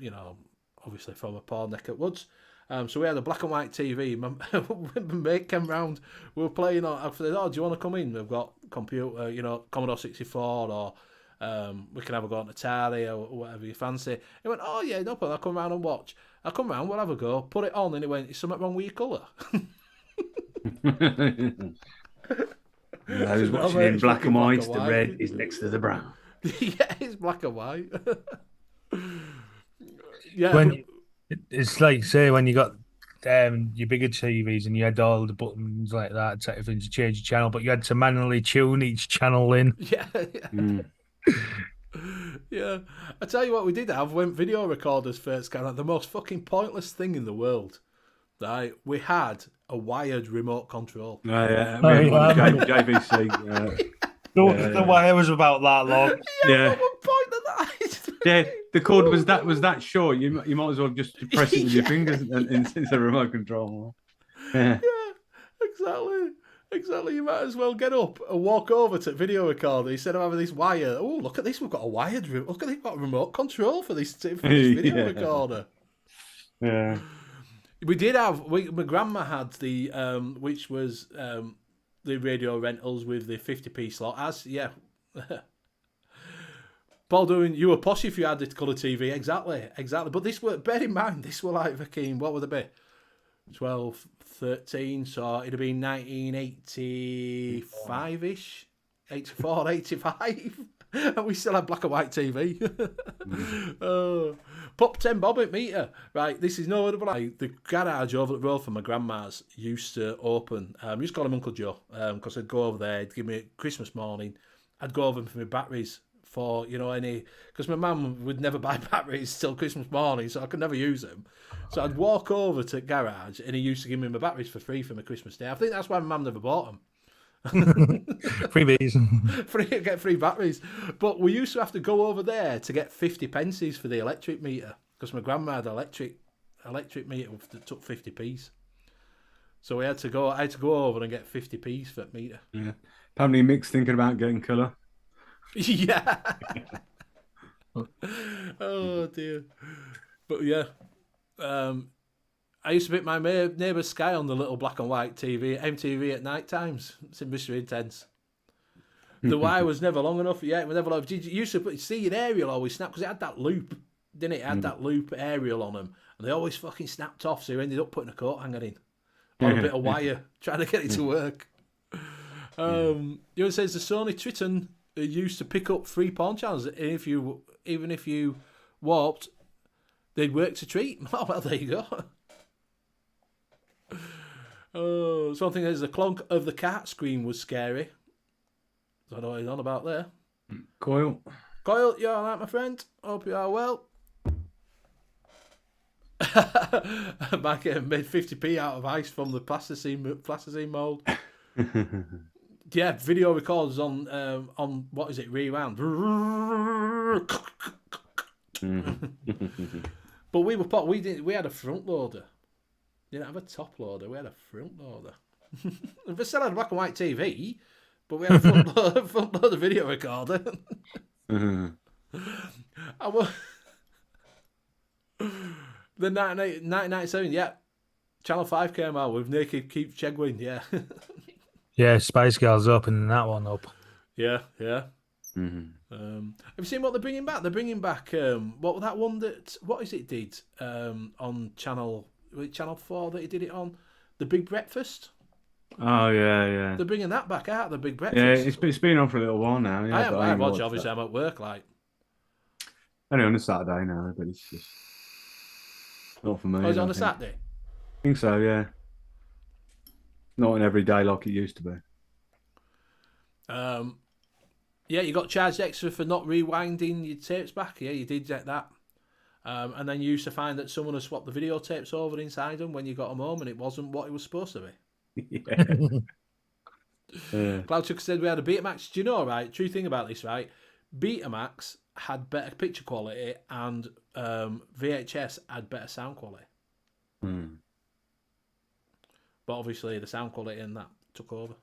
you know, obviously from a poor neck of woods. So we had a black and white TV. My mate came round. We were playing on. I said, "Oh, do you want to come in? We've got computer, you know, Commodore 64, or we can have a go on Atari or whatever you fancy." He went, "Oh yeah, no problem. I'll come round and watch." I come round, we'll have a go, put it on, and he went, "Is something wrong with your colour?" I was watching in black and white. The red is next to the brown. Yeah, it's black and white. Yeah. It's like, say, when you got your bigger TVs and you had all the buttons like that, type of thing to change the channel, but you had to manually tune each channel in. Yeah. Yeah. I tell you what, we did have when video recorders first came out, the most fucking pointless thing in the world. right, we had a wired remote control. Yeah, Oh, we had yeah. JVC. The wire was about that long. Yeah. At one point of that. Yeah, the cord was that short. You might as well just press it with your fingers instead of remote control. Yeah. Exactly. You might as well get up and walk over to the video recorder instead of having this wire. Oh, look at this. We've got a wired. Look at this. We've got a remote control for this video recorder. Yeah. We did have. My grandma had the which was the radio rentals with the 50p slot. Paul doing, you were posh if you had the colour TV. Exactly. But this were, bear in mind, this were like fucking, what would it be? 12, 13, so it'd have been 1985-ish, 84, 85. And we still had black and white TV. Pop 10 bob at meter. Right, this is no other like the garage over the road from my grandma's used to open. Used to call him Uncle Joe, because I'd go over there, he'd give me Christmas morning, I'd go over for my batteries for, because my mum would never buy batteries till Christmas morning, so I could never use them. So I'd walk over to the garage and he used to give me my batteries for free for my Christmas day. I think that's why my mum never bought them. Freebies. Get free batteries. But we used to have to go over there to get 50 pences for the electric meter, because my grandma had an electric meter that took 50p's. So I had to go over and get 50p's for that meter. Yeah. Apparently Mick's thinking about getting colour. Yeah. Oh dear. But yeah. I used to pick my neighbour's Sky on the little black and white TV, MTV at night times. It's Mystery Intense. The wire was never long enough. Yeah, it was never long. You used to see an aerial always snap, because it had that loop, didn't it? It had that loop aerial on them, and they always fucking snapped off, so you ended up putting a coat hanger in, or a bit of wire, trying to get it to work. It says the Sony Triton used to pick up free porn channels, and even if you warped, they'd work to treat. Oh, well, there you go. Oh, something as the clunk of the cat scream was scary. I don't know what he's on about there. Coil, you all right, my friend? Hope you are well. Mike made 50p out of ice from the plasticine mould. Yeah, video recorders on what is it? Rewound. But we had a front loader. We didn't have a top loader. We had a front loader. We still had a black and white TV, but we had a front loader video recorder. The 1997, yeah. Channel 5 came out with Naked Keith Chegwin, yeah. Yeah, Spice Girls opening that one up. Yeah. Mm-hmm. Have you seen what they're bringing back? They're bringing back what that one what is it did on Channel 4 that he did it on? The Big Breakfast. Oh yeah. They're bringing that back out. The Big Breakfast. Yeah, it's been on for a little while now. Yeah, I haven't watched. Obviously, I'm at work. Like only on a Saturday now, but it's just not for me. Oh, is it on a Saturday? I think so. Yeah. Not an every day like it used to be. Yeah, you got charged extra for not rewinding your tapes back. Yeah, you did get that. And then you used to find that someone had swapped the videotapes over inside them when you got them home, and it wasn't what it was supposed to be. Yeah. Cloud Chuck said we had a Betamax. Do you know, right? True thing about this, right? Betamax had better picture quality, and VHS had better sound quality. But obviously, the sound quality in that took over.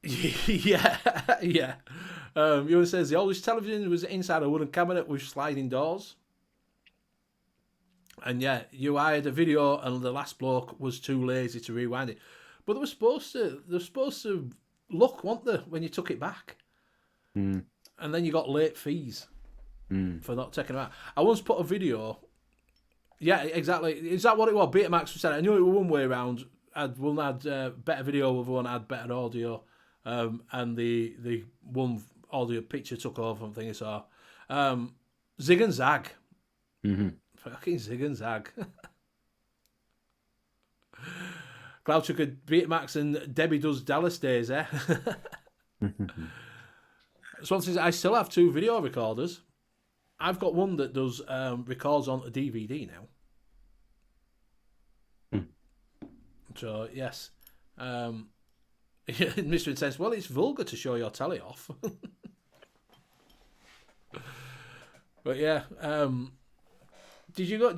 Yeah. Ewan says the oldest television was inside a wooden cabinet with sliding doors. And yeah, you hired a video and the last bloke was too lazy to rewind it. But they were supposed to look, weren't they, when you took it back? And then you got late fees for not taking it out. I once put a video. Yeah, exactly. Is that what it was? Betamax said it. I knew it was one way around. One had better video, other one had better audio, and the one audio picture took over from things. So, Zig and Zag, fucking Zig and Zag. Cloud took a Betamax and Debbie does Dallas days, eh? Swan says I still have 2 video recorders. I've got one that does records onto DVD now. So yes, Mr. Intense. Well, it's vulgar to show your telly off. But yeah, did you go?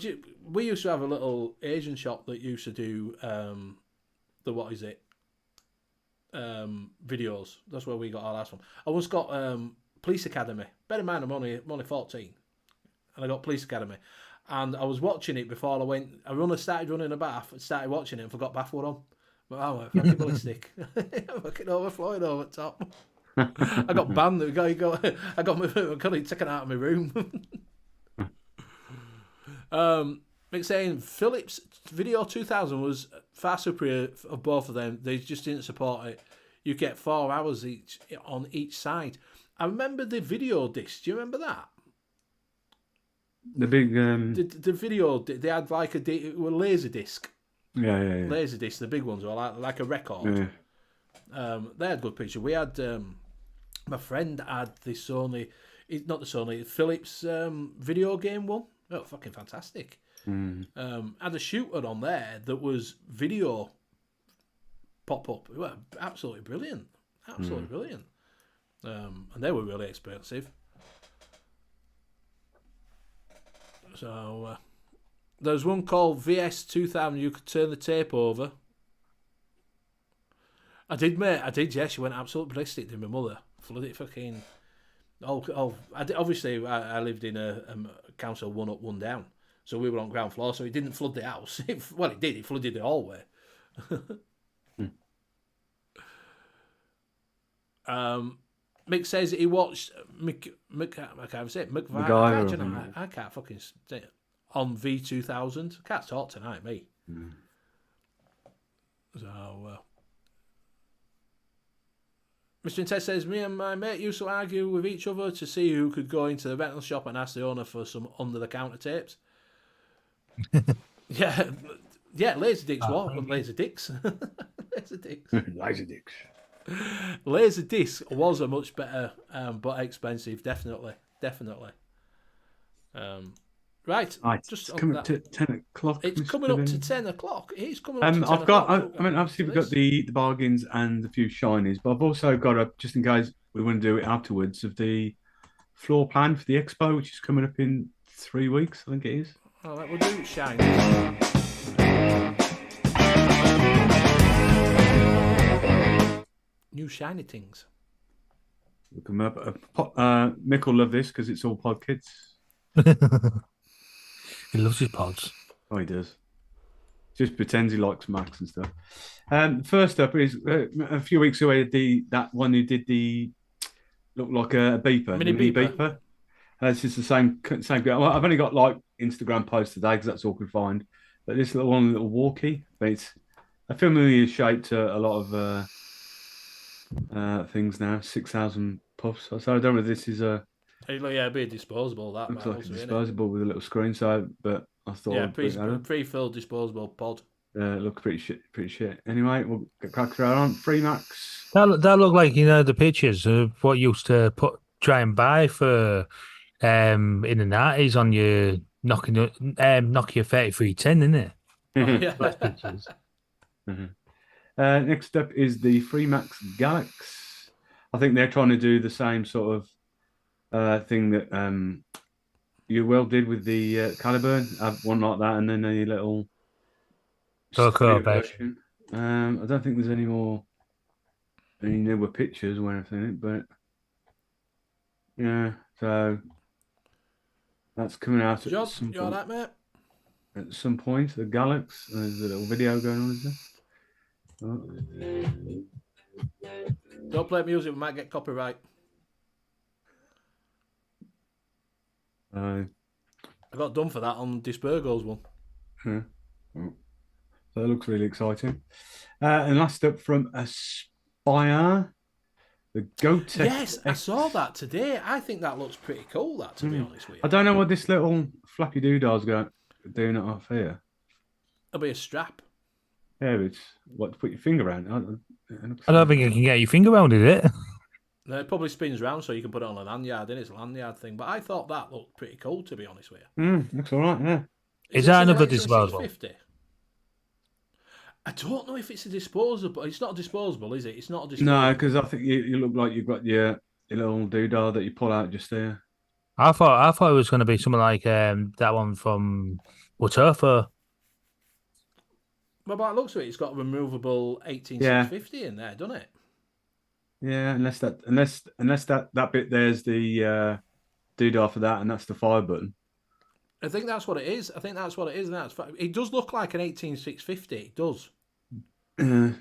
We used to have a little Asian shop that used to do the what is it? Videos. That's where we got our last one. I once got Police Academy. Bear in mind, I'm only 14, and I got Police Academy, and I was watching it before I went. Started running a bath, and started watching it, and forgot bathwater on. But I went fucking ballistic. Fucking overflowing over top. I got banned. I got my colleague taken out of my room. Mick saying Philips Video 2000 was far superior of both of them. They just didn't support it. You get 4 hours each on each side. I remember the video disc. Do you remember that? The big the video. They had like a laser disc. Yeah. Laser disc. The big ones were like a record. Yeah. They had good picture. We had my friend had the Philips video game one. Oh, fucking fantastic. Had a shooter on there that was video pop up. It was absolutely brilliant. Brilliant. And they were really expensive. So there's one called VS 2000. You could turn the tape over. I did, mate. I did. Yeah, she went absolutely ballistic. Did my mother flooded it fucking? Obviously, I lived in a council 1 up, 1 down, so we were on ground floor. So it didn't flood the house. Well, it did. It flooded the hallway. Mick says that he watched Mick. I can't say it. I can't fucking say it on V2000. I can't talk tonight, me. So. Mr. Intense says, me and my mate used to argue with each other to see who could go into the rental shop and ask the owner for some under-the-counter tapes. Yeah, laser dicks. Laser dicks. Laser dicks. Laser dicks. Laser disc was a much better, but expensive. Definitely. Right. Just coming up to 10 o'clock. It's coming up to 10 o'clock. It's coming up to 10 o'clock. I mean, obviously we've got the bargains and a few shinies, but I've also got just in case we want to do it afterwards, of the floor plan for the expo, which is coming up in 3 weeks, I think it is. All right, we'll do shiny. New shiny things. Look them up. Mick will love this because it's all pod kids. He loves his pods. Oh, he does. Just pretends he likes Max and stuff. First up is a few weeks away. That one who did the looked like a beeper, mini beeper. This is the same guy. Well, I've only got like Instagram posts today because that's all I could find. But this little walkie, but it's a familiar shape to a lot of things now. 6,000 puffs. So I don't know if this is a. It'd be disposable. That looks like disposable with a little screen. So, but I thought pre-filled disposable pod. It looks pretty shit. Anyway, we'll get cracked on. Free Max. That look like the pictures of what you used to try and buy for in the 90s on your Nokia 3310, isn't it? Yeah. Pictures. Next up is the Free Max Galax. I think they're trying to do the same sort of thing that U.N.V.S did with the Caliburn. Have one like that, and then a little version. I don't think there's any newer pictures or anything, but yeah. So that's coming out at some point. You all right, mate? At some point, the Galax. There's a little video going on, is there? Don't play music, we might get copyright. I got done for that on Dispergo's one. Yeah. Oh. So that looks really exciting. And last up from Aspire, the GoTech. Yes, I saw that today. I think that looks pretty cool, that, to be honest with you. I don't know what this little flappy doodah's doing it off here. It'll be a strap. Yeah, it's what to put your finger around. I don't think you can get your finger around it. It probably spins round so you can put it on a lanyard, and it's a lanyard thing. But I thought that looked pretty cool, to be honest with you. Looks all right, yeah. Is it that an another Alexa disposable? 650? I don't know if it's a disposable. It's not disposable, is it? It's not a disposable. No, because I think you look like you've got your little doodah that you pull out just there. I thought it was going to be something like that one from Whatever. Well, by the looks of it, it's got a removable 18650 in there, doesn't it? Yeah, unless that bit there's the doodah for that, and that's the fire button. I think that's what it is. It does look like an 18650. It does. But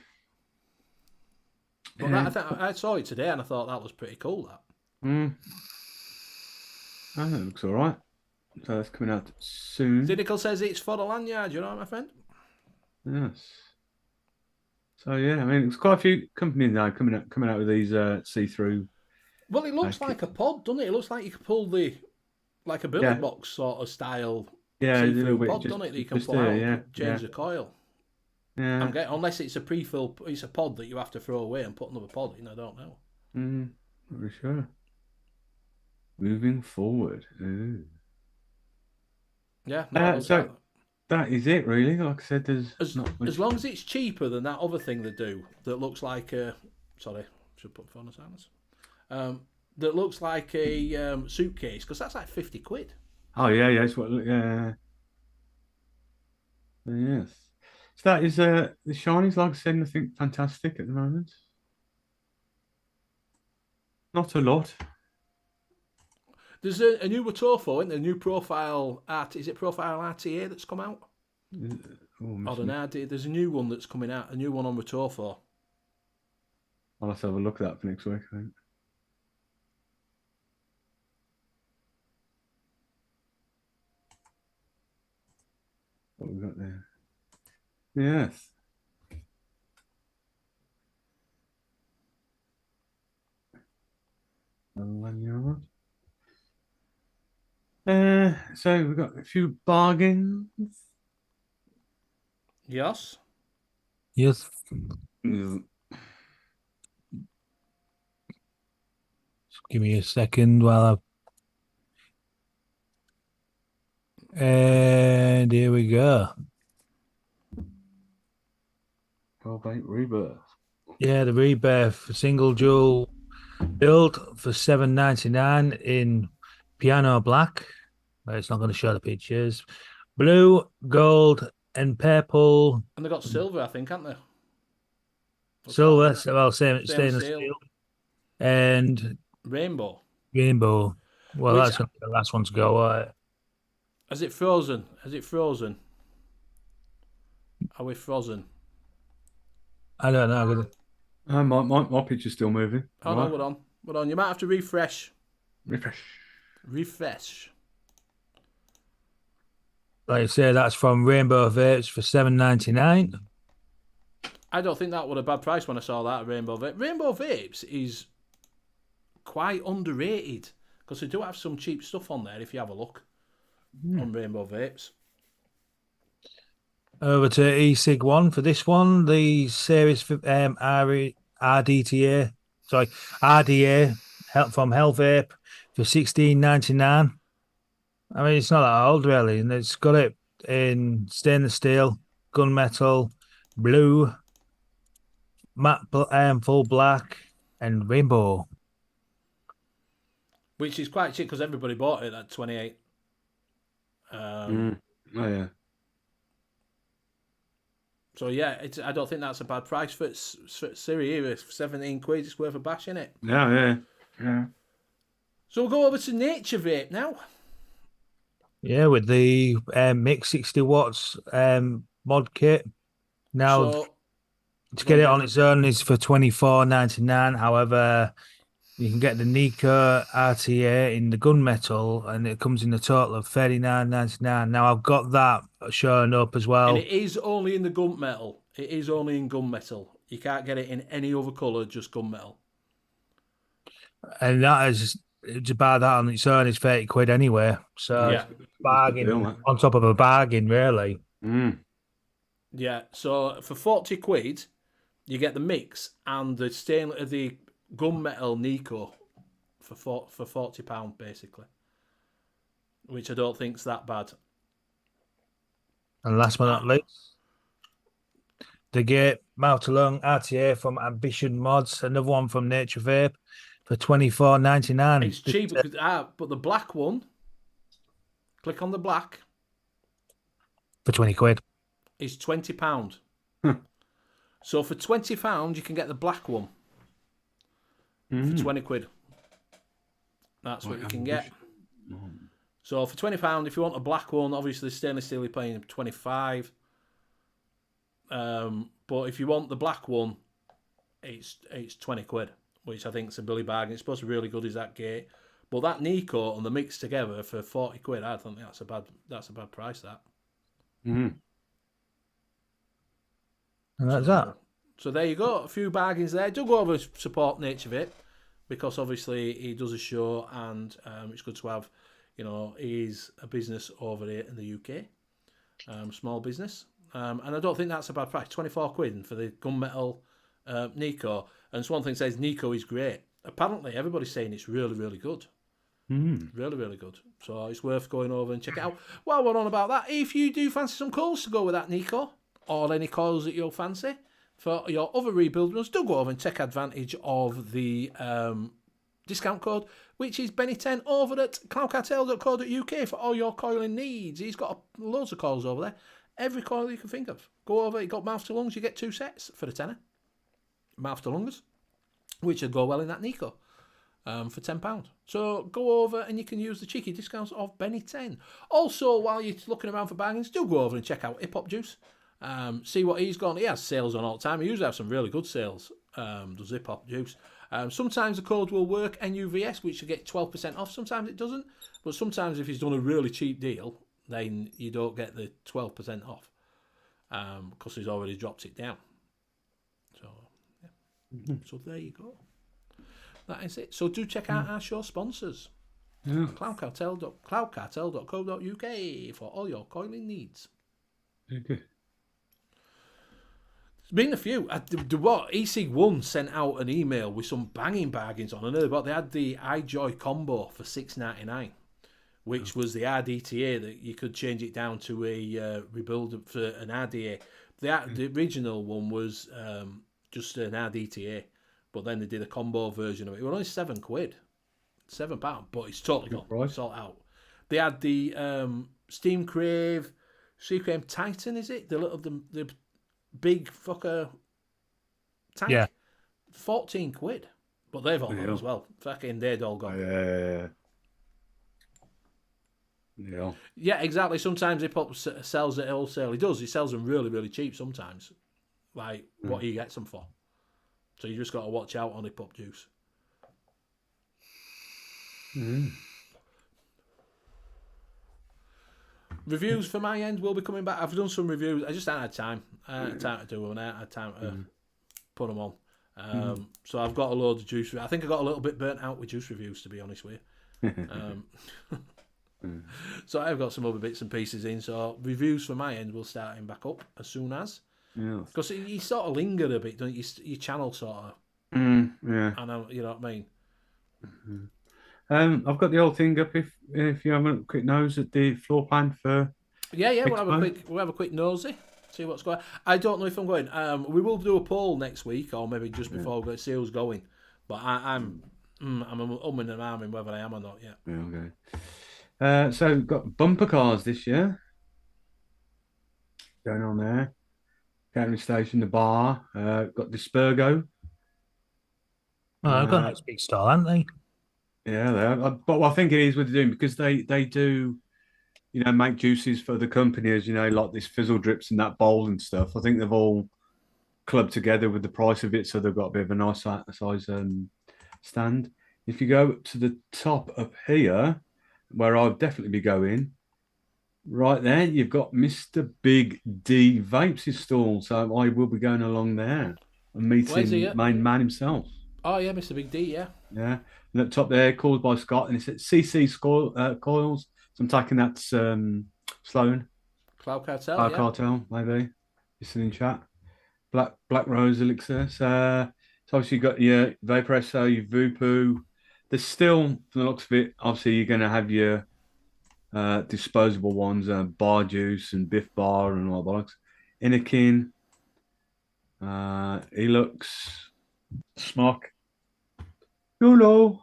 I saw it today, and I thought that was pretty cool. That. I think it looks all right. So that's coming out soon. Zynical says it's for the lanyard. You know, my friend. Yes. So yeah, I mean, there's quite a few companies now coming out with these see-through. Well, it looks like a pod, doesn't it? It looks like you can pull like a billet box sort of style. Yeah, see-through pod, doesn't it? That you can pull out, change the coil. Yeah. Unless it's a pre-fill, it's a pod that you have to throw away and put another pod in. I don't know. Not really sure. Moving forward. Ooh. Yeah. That is it, really. Like I said, there's as long as it's cheaper than that other thing they do that looks like a. Sorry, should put phone on silence. That looks like a suitcase, because that's like 50 quid. Oh yeah, it's what. Yes. So that is the shinies, like I said, I think fantastic at the moment. Not a lot. There's a new Watofo, isn't there? A new profile art. Is it Profile RTA that's come out? There's a new one that's coming out. A new one on Watofo. I'll have to have a look at that for next week, I think. What have we got there? Yes. Lanyard. So we've got a few bargains. Yes. Yes. Mm. Just give me a second while and here we go. Vape Rebirth. Yeah, the Rebirth single dual build for $7.99 in piano black. It's not going to show the pictures. Blue, gold, and purple. And they got silver, I think, haven't they? Silver, well, same stainless steel. And rainbow. Well, that's the last one to go. Has it frozen? Are we frozen? I don't know. My picture's still moving. Oh, no, hold on. You might have to refresh. Refresh. Like I say, that's from Rainbow Vapes for $7.99. I don't think that was a bad price when I saw that, Rainbow Vape. Rainbow Vapes is quite underrated, because they do have some cheap stuff on there if you have a look on Rainbow Vapes. Over to eSig1 for this one, the series RDA from Hell Vape for $16.99. I mean, it's not that old really, and it's got it in stainless steel, gunmetal, blue, matte full black, and rainbow. Which is quite cheap because everybody bought it at 28. Oh yeah. So yeah, I don't think that's a bad price for Siri here. 17 quid, it's worth a bash, innit? Yeah. So we'll go over to Nature Vape now. Yeah, with the Mix 60 watts mod kit. Now, to get it on its own is for $24.99. However, you can get the Nico RTA in the gunmetal, and it comes in a total of $39.99. Now, I've got that showing up as well. And it is only in the gunmetal. It is only in gunmetal. You can't get it in any other colour, just gunmetal. And that is, to buy that on its own is 30 quid anyway. So, yeah. Bargain on top of a bargain, really. Yeah, so for 40 quid, you get the mix and the gunmetal Nico for £40 basically, which I don't think's that bad. And last but not least, the Gate Mouth-to-Lung RTA from Ambition Mods, another one from Nature Vape for $24.99. It's cheap, but the black one, click on the black, for £20. is £20. So for £20, you can get the black one for £20. That's what you can get. So for £20, if you want a black one, obviously stainless steel, you're paying £25. But if you want the black one, it's £20, which I think is a billy bargain. It's supposed to be really good, is that Gate. But that Nico and the mix together for £40, I don't think that's a bad price. That. And that's that. So there you go, a few bargains there. Do go over and support Nature Vape, because obviously he does a show, and it's good to have. He's a business over here in the UK, small business, and I don't think that's a bad price. £24 for the gunmetal Nico, and one thing says Nico is great. Apparently, everybody's saying it's really, really good. Really, really good. So it's worth going over and check it out. While we're on about that, if you do fancy some coils to go with that Nico, or any coils that you'll fancy for your other rebuild runs, do go over and take advantage of the discount code, which is Benny10 over at cloudcartel.co.uk for all your coiling needs. He's got loads of coils over there. Every coil you can think of. Go over, you got mouth to lungs, you get 2 sets for the tenner. Mouth to lungers, which would go well in that Nico. For £10. So go over and you can use the cheeky discounts of Benny10. Also, while you're looking around for bargains, do go over and check out Hip Hop Juice. See what he's got. He has sales on all the time. He usually has some really good sales. Does Hip Hop Juice. Sometimes the code will work, N.U.V.S, which you get 12% off. Sometimes it doesn't. But sometimes if he's done a really cheap deal, then you don't get the 12% off. Because he's already dropped it down. So, yeah. So there you go. That is it. So do check out our show sponsors. Cloudcartel.co.uk for all your coiling needs. Okay. There's been a few. EC1 sent out an email with some banging bargains on. I know, but they had the iJoy combo for $6.99, which was the RDTA that you could change it down to a rebuild for an RDA. The original one was just an RDTA. But then they did a combo version of it. It was only £7, £7, but it's totally gone. It's all out. They had the Steam Crave, Crave Titan, is it? The big fucker tank. Yeah. £14, but they've all gone as well. Fucking, they'd all gone. Yeah. Yeah, exactly. Sometimes he sells at wholesale. He does. He sells them really, really cheap sometimes. Like what he gets them for. So you just got to watch out on Hip Hop Juice. Reviews for my end will be coming back. I've done some reviews. I just haven't had time. I haven't had time to do them. I haven't had time to put them on. So I've got a load of juice. I think I got a little bit burnt out with juice reviews, to be honest with you. So I've got some other bits and pieces in. So reviews for my end will start him back up as soon as. Because you sort of linger a bit, don't you? Your channel sort of. Yeah. And you know what I mean? I've got the old thing up. If you haven't, quick nose at the floor plan for. Yeah. We'll have a quick nosy. See what's going on. I don't know if I'm going. We will do a poll next week, or maybe just before we see who's going. But I'm and ahhing whether I am or not yet. Yeah, okay. So we've got bumper cars this year. Going on there. County Station, the bar. Got the Spurgo. Well, they've got a nice big stall, haven't they? Yeah, they are. But I think it is what they're doing, because they do, make juices for the companies, like this fizzle drips and that bowl and stuff. I think they've all clubbed together with the price of it, so they've got a bit of a nice size stand. If you go up to the top up here, where I'll definitely be going, right there, you've got Mr. Big D Vapes' stall. So I will be going along there and meeting main man himself. Oh, yeah, Mr. Big D, yeah. Yeah. And up top there, called by Scott, and it's at CC Coils. So I'm taking that Sloan. Cloud Cartel, Cartel, maybe. Listening chat. Black Rose Elixir. So So obviously you got your Vaporesso, your Vupu. There's still, from the looks of it, obviously you're going to have your disposable ones, Bar Juice and Biff Bar and all that bollocks. Innokin, Elux, Smock, Hulu.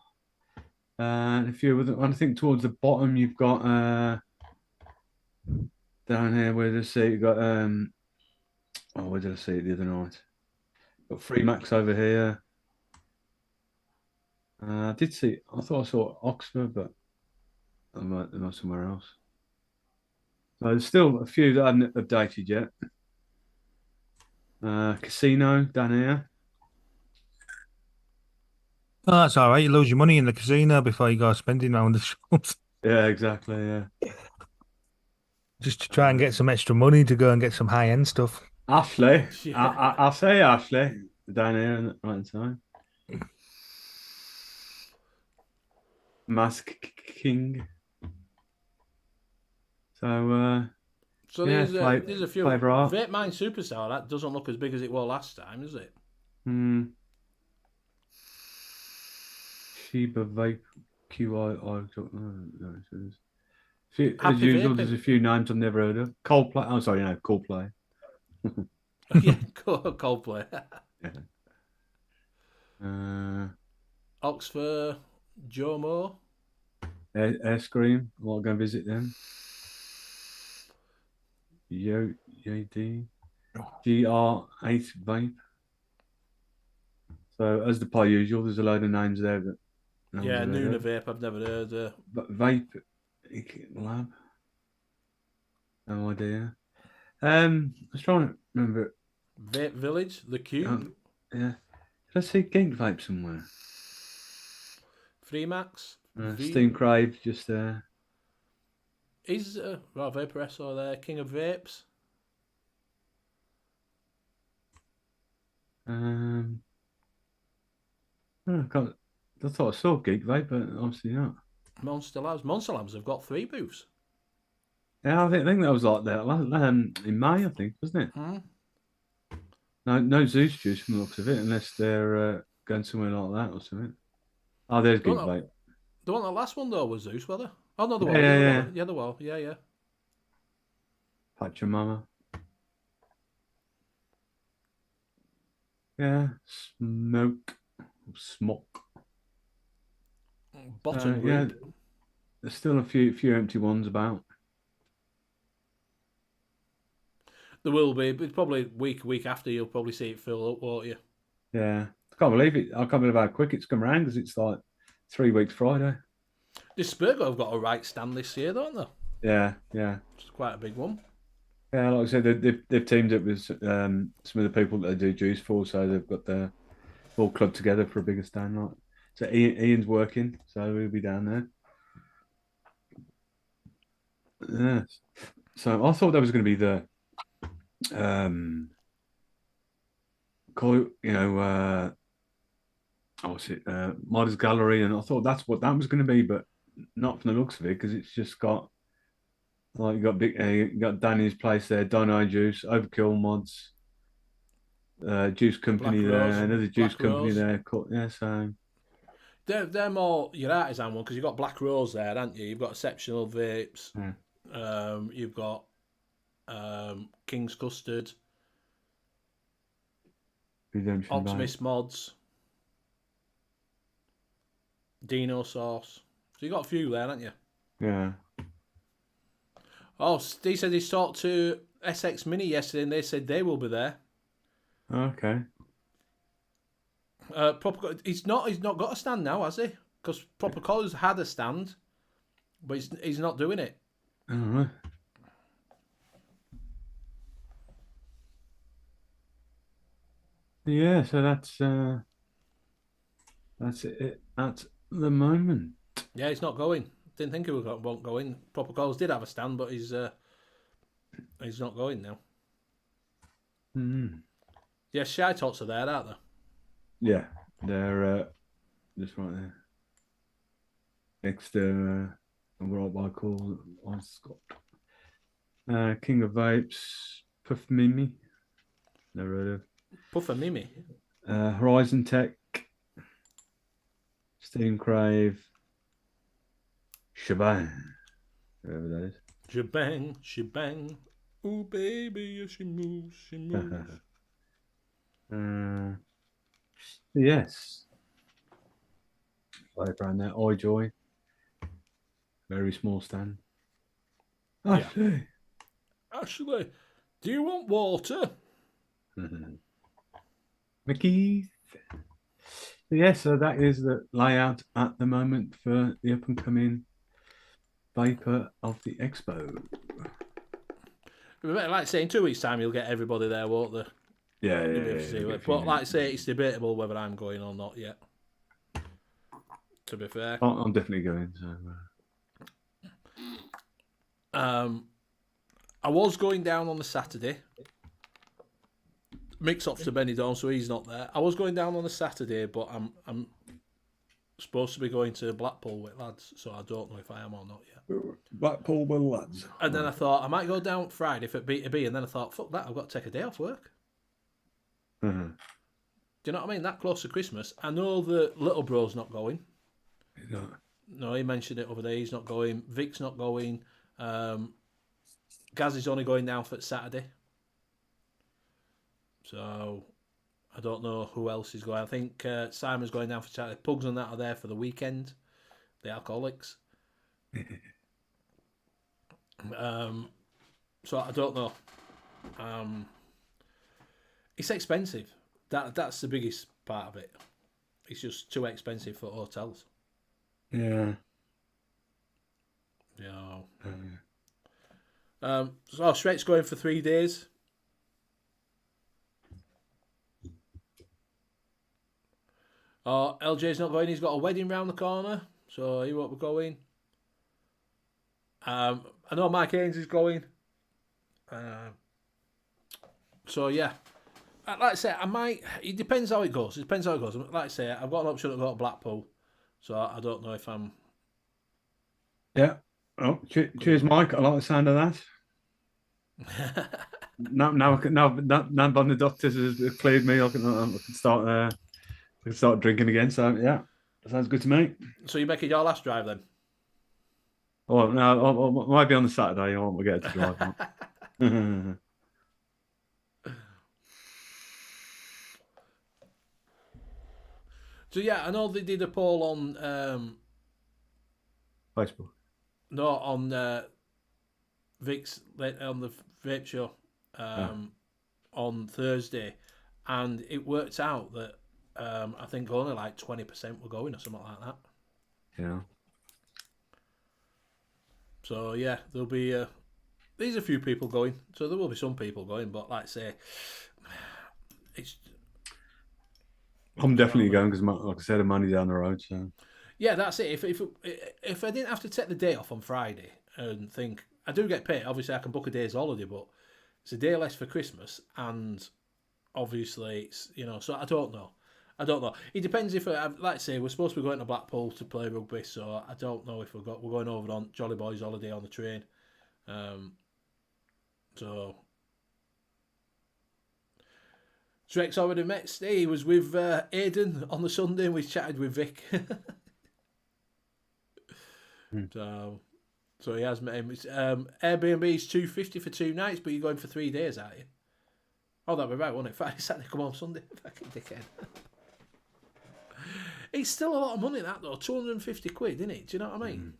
And a few other, I think towards the bottom you've got down here where they say you got oh, where did I see it the other night? Got Free Max over here. I did see, I thought I saw Oxford, but they're not somewhere else. So there's still a few that I haven't updated yet. Casino down here. Oh, that's all right. You lose your money in the casino before you go spending round the shops. Yeah, exactly. Yeah. Just to try and get some extra money to go and get some high end stuff. Ashley. Yeah. I'll say Ashley down here on the right side. Mask King. So So yeah, there's a few. Flavour Art. Vape Mine Superstar, that doesn't look as big as it was last time, is it? Shiba Vape QI. No, it says. As Happy usual, vaping. there's a few names I've never heard of. Coldplay. Oh, sorry, no, Coldplay. Yeah, Coldplay. Oxford, Jomo. Air Scream. I'll go visit them. YD. GR8 Vape. So, as the per usual, there's a load of names there that. Yeah, N.U.V.S, I've never heard of. But Vape Lab. No idea. I was trying to remember. Vape Village, The Cube. Yeah. Did I see Geek Vape somewhere? Free Max. Steam Crave just there. Is Vaporesso there? King of Vapes. I thought I saw Geek Vape, but obviously not. Monster Labs. Monster Labs have got 3 booths. Yeah, I think that was like that in May, I think, wasn't it? No Zeus juice from the looks of it, unless they're going somewhere like that or something. Oh, there's Geek Vape. The last one though was Zeus, were they? Oh no, the Yeah, wall. yeah. Yeah, the wall. Yeah. Pachamama. Yeah, Smoke. Bottom yeah, group. there's still a few empty ones about. There will be, but probably week after you'll probably see it fill up, won't you? Yeah, I can't believe it. I can't believe how quick it's come around because it's like 3 weeks Friday. Dispergo have got a right stand this year, don't they? Yeah. It's quite a big one. Yeah, like I said, they've teamed up with some of the people that they do juice for, so they've got their all clubbed together for a bigger stand. Like, so Ian's working, so we'll be down there. Yeah. So I thought that was going to be the Models Gallery, and I thought that's what that was going to be, but not from the looks of it, because it's just got like you got Danny's place there, Dino Juice, Overkill Mods, Juice Company Black there, Rose, another Juice Black Company Rose. there. Yeah, so They're more your artisan one because you've got Black Rose there, haven't you? You've got Exceptional Vapes. Yeah. You've got King's Custard, Redemption Optimist Mods, Dino Sauce. So you got a few there, haven't you? Yeah. Oh, Steve said he talked to SX Mini yesterday, and they said they will be there. Okay. He's not got a stand now, has he? Because Proper Collars had a stand, but he's not doing it. All right. Yeah, so that's it at the moment. Yeah, he's not going. Didn't think he won't go in. Proper Collars did have a stand, but he's not going now. Yeah, Shy Tots are there, aren't they? Yeah, they're just right there. Next to what I call Scott. King of Vapes, Puff Mimi. Never heard of. Puffer Mimi. Horizon Tech, Steam Crave, Shebang, whoever that is. Shebang, shebang. Ooh, baby, yeah, she moves, she moves. Yes. Right around there. Oi Joy. Very small stand. Ashley. Ashley, do you want water? Mickey. Yes, so that is the layout at the moment for the up and coming Vapor of the Expo. Like I say, in 2 weeks' time, you'll get everybody there, won't they? Yeah, You'll be able to see it. But like I say, it's debatable whether I'm going or not yet. To be fair, I'm definitely going. So. I was going down on the Saturday. Mix ups to Benny Dawn, so he's not there. I was going down on a Saturday, but I'm supposed to be going to Blackpool with lads, so I don't know if I am or not yet. Blackpool with lads. And then I thought I might go down Friday for B2B, and then I thought, fuck that, I've got to take a day off work. Mm-hmm. Do you know what I mean? That close to Christmas. I know the little bro's not going. No, he mentioned it over there. He's not going. Vic's not going. Gaz is only going down for Saturday. So I don't know who else is going. I think Simon's going down for Saturday. Pugs and that are there for the weekend. The alcoholics. So I don't know. It's expensive. That's the biggest part of it. It's just too expensive for hotels. Yeah. Yeah. So Shrek's going for 3 days. LJ's not going. He's got a wedding round the corner, so he won't be going. I know Mike Haynes is going. So yeah, like I say, I might. It depends how it goes. It depends how it goes. Like I say, I've got an option to go to Blackpool, so I don't know if I'm. Yeah. Oh, cheers, Mike. I like the sound of that. now the doctors has cleared me. I can start drinking again. So yeah, that sounds good to me. So you're making your last drive then? Oh no, I might be on the Saturday. I won't get to drive. So yeah, I know they did a poll on Facebook. No, on Vic's on the Vape show on Thursday, and it worked out that I think only like 20% were going or something like that. Yeah. So yeah, there'll be there's a few people going, so there will be some people going, but like I say, it's. I'm definitely going because, like I said, the money's down the road. So. Yeah, that's it. If I didn't have to take the day off on Friday and think I do get paid, obviously I can book a day's holiday, but it's a day less for Christmas, and obviously it's So I don't know. It depends if like I say we're supposed to be going to Blackpool to play rugby, so I don't know if we're going over on Jolly Boys holiday on the train. So Drake's already met Steve. He was with Aidan on the Sunday, and we chatted with Vic. So he has met him. It's, Airbnb's $250 for 2 nights, but you're going for 3 days, aren't you? Oh, that'd be right, wouldn't it? Friday, Saturday, come on Sunday. Fucking dickhead. It's still a lot of money, that though. 250 quid, isn't it? Do you know what I mean?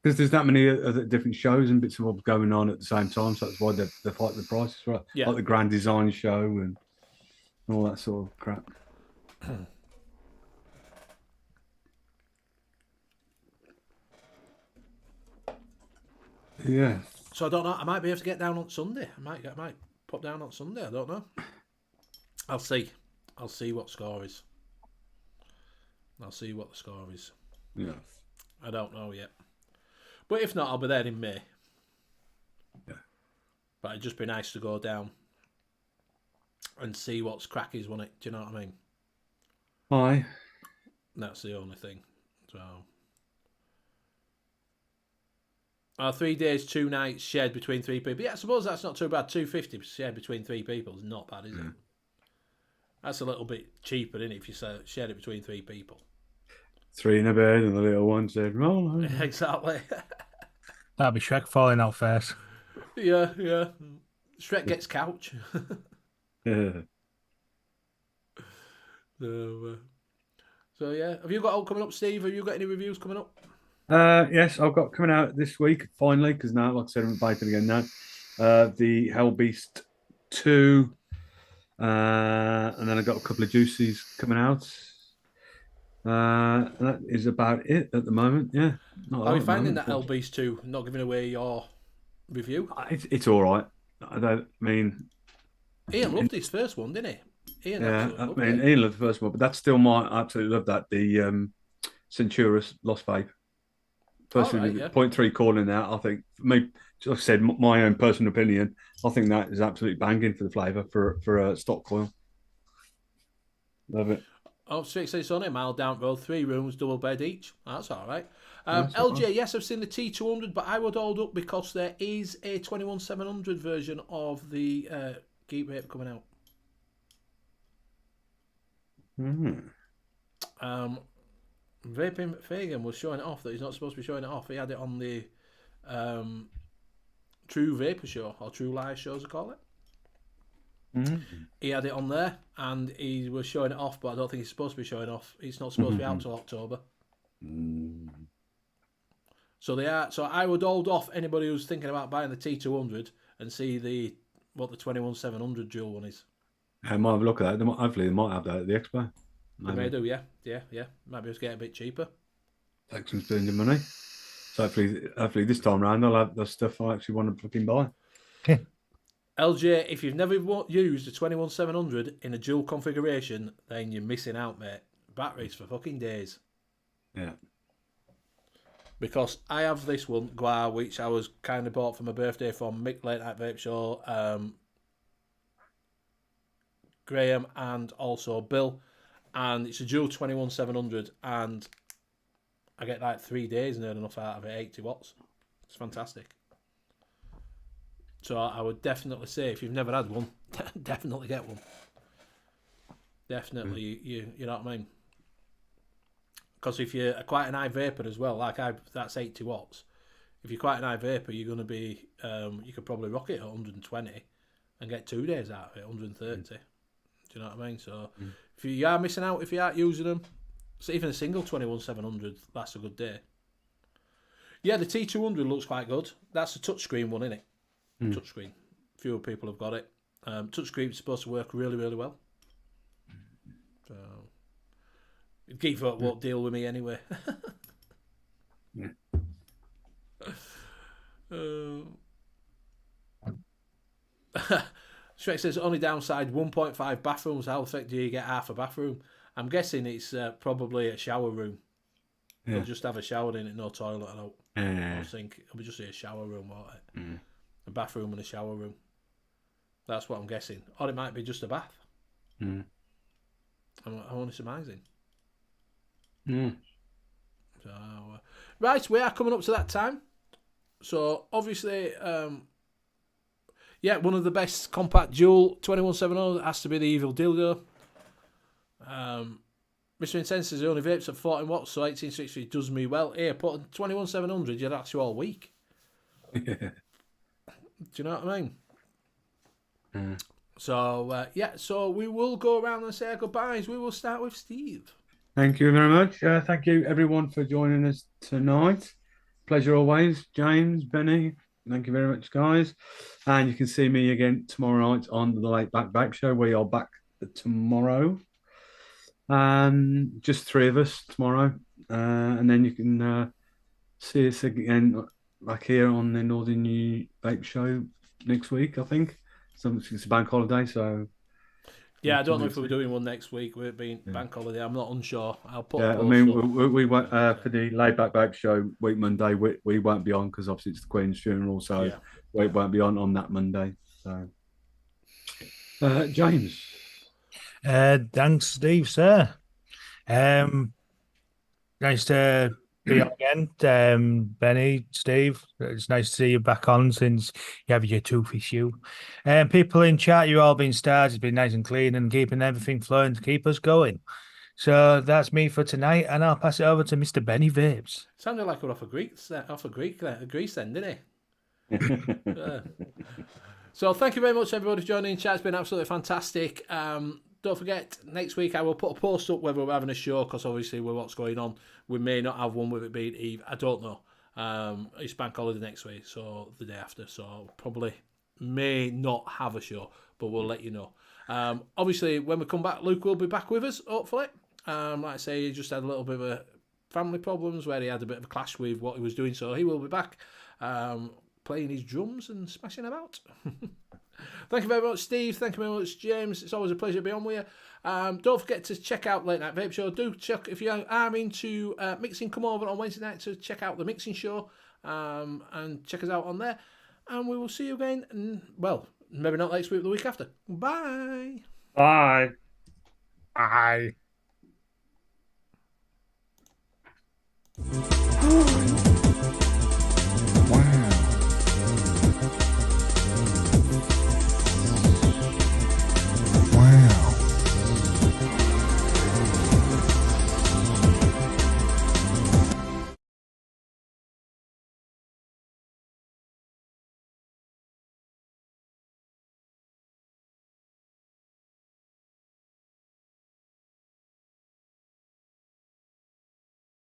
Because there's that many other different shows and bits and bobs going on at the same time, so that's why they fight the prices, right? Yeah. Like the Grand Design Show and all that sort of crap. Yeah. So I don't know. I might be able to get down on Sunday. I might pop down on Sunday. I don't know. I'll see. I'll see what score is. I'll see what the score is. Yeah. I don't know yet. But if not, I'll be there in May. Yeah. But it'd just be nice to go down and see what's crack is, wouldn't it? Do you know what I mean? Aye. That's the only thing. So 3 days, 2 nights shared between 3 people. Yeah, I suppose that's not too bad. $250 shared between 3 people is not bad, is it? That's a little bit cheaper, isn't it, if you share it between 3 people? 3 in a bed, and the little one said, "Roll over." Exactly. That'd be Shrek falling out first. Yeah. Shrek gets couch. Yeah. So yeah, have you got all coming up, Steve? Have you got any reviews coming up? Yes, I've got coming out this week finally because now, like I said, I'm vaping again now. The Hell Beast 2, and then I got a couple of juices coming out. That is about it at the moment. Yeah, How are you finding that L-Beast 2? Not giving away your review. It's all right. I mean, Ian loved his first one, didn't he? Ian Ian loved the first one, but that's still I absolutely love that. The Centurus Lost Vape. Personally, 0.3 calling out, I think, for me, like I said, my own personal opinion, I think that is absolutely banging for the flavour for a stock coil. Love it. Oh, 6 on it, mile down road, 3 rooms, double bed each. That's all right. That's LJ, right. yes, I've seen the T200, but I would hold up because there is a 21700 version of the Geek Vape coming out. Vaping Fagan was showing it off that he's not supposed to be showing it off. He had it on the True Vapor Show, or True Live Show, as I call it. He had it on there, and he was showing it off, but I don't think he's supposed to be showing off. It's not supposed to be out till October. So I would hold off anybody who's thinking about buying the T200 and see what the 21700 dual one is. I might have a look at that. Hopefully, they might have that at the expo. They may do, yeah. Might be able to get a bit cheaper. Take some spending money. So hopefully this time around, they'll have the stuff I actually want to fucking buy. LJ, if you've never used a 21700 in a dual configuration, then you're missing out, mate. Batteries for fucking days. Yeah. Because I have this one, Gua, which I was kind of bought for my birthday from Mick Late Night Vape Show, Graham, and also Bill. And it's a dual 21700, and I get like 3 days and earn enough out of it, 80 watts. It's fantastic. So I would definitely say, if you've never had one, definitely get one. Definitely, you know what I mean? Because if you're quite an high vapor as well, that's 80 watts. If you're quite an high vapor, you're going to be, you could probably rock it at 120 and get 2 days out of it, 130. Do you know what I mean? So if you are missing out, if you aren't using them, so even a single 21700 lasts a good day. Yeah, the T200 looks quite good. That's a touchscreen one, isn't it? Touchscreen. Fewer people have got it. Touchscreen is supposed to work really, really well. So Geek Vape won't deal with me anyway. Shrek says only downside 1.5 bathrooms. How effect do you get half a bathroom? I'm guessing it's probably a shower room. You'll just have a shower in it, no toilet, no sink. It'll be just a shower room, won't it? A bathroom and a shower room. That's what I'm guessing. Or it might be just a bath. I'm only surmising. So, right, we are coming up to that time. So, obviously, one of the best compact dual 21700 has to be the Evil Dildo. Mr. Intense says he only vapes at 14 watts, so 1860 does me well. Here, put a 21700, you'd last you all week. Do you know what I mean? So, so we will go around and say our goodbyes. We will start with Steve. Thank you very much. Thank you, everyone, for joining us tonight. Pleasure always. James, Benny, thank you very much, guys. And you can see me again tomorrow night on the Late Back Vape Show. We are back tomorrow. Just 3 of us tomorrow. And then you can see us again back here on the Northern New Vape Show next week, I think. It's a bank holiday, so... Yeah, I don't know if we're doing one next week. We're being bank holiday. I'm not unsure. I'll put. Yeah, I mean, we won't for the Laid Back Vape Show week Monday. We won't be on because obviously it's the Queen's funeral, so we won't be on that Monday. So, James, thanks, Steve, sir. Nice to be on again. Benny, Steve, it's nice to see you back on since you have your tooth issue. People in chat, you've all been stars. It's been nice and clean and keeping everything flowing to keep us going. So that's me for tonight, and I'll pass it over to Mr. Benny Vapes. Sounded like we're off a Greece then, didn't he? So thank you very much, everybody, for joining in chat. It's been absolutely fantastic. Don't forget, next week I will put a post up whether we're having a show, because obviously with what's going on, we may not have one with it being Eve. I don't know. It's bank holiday next week, so the day after. So probably may not have a show, but we'll let you know. Obviously, when we come back, Luke will be back with us, hopefully. Like I say, he just had a little bit of family problems where he had a bit of a clash with what he was doing, so he will be back playing his drums and smashing about. Thank you very much, Steve. Thank you very much, James. It's always a pleasure to be on with you. Don't forget to check out Late Night Vape Show. Do check, if you are into mixing, come over on Wednesday night to check out the mixing show and check us out on there. And we will see you again, well, maybe not next week, but the week after. Bye. Bye. Bye.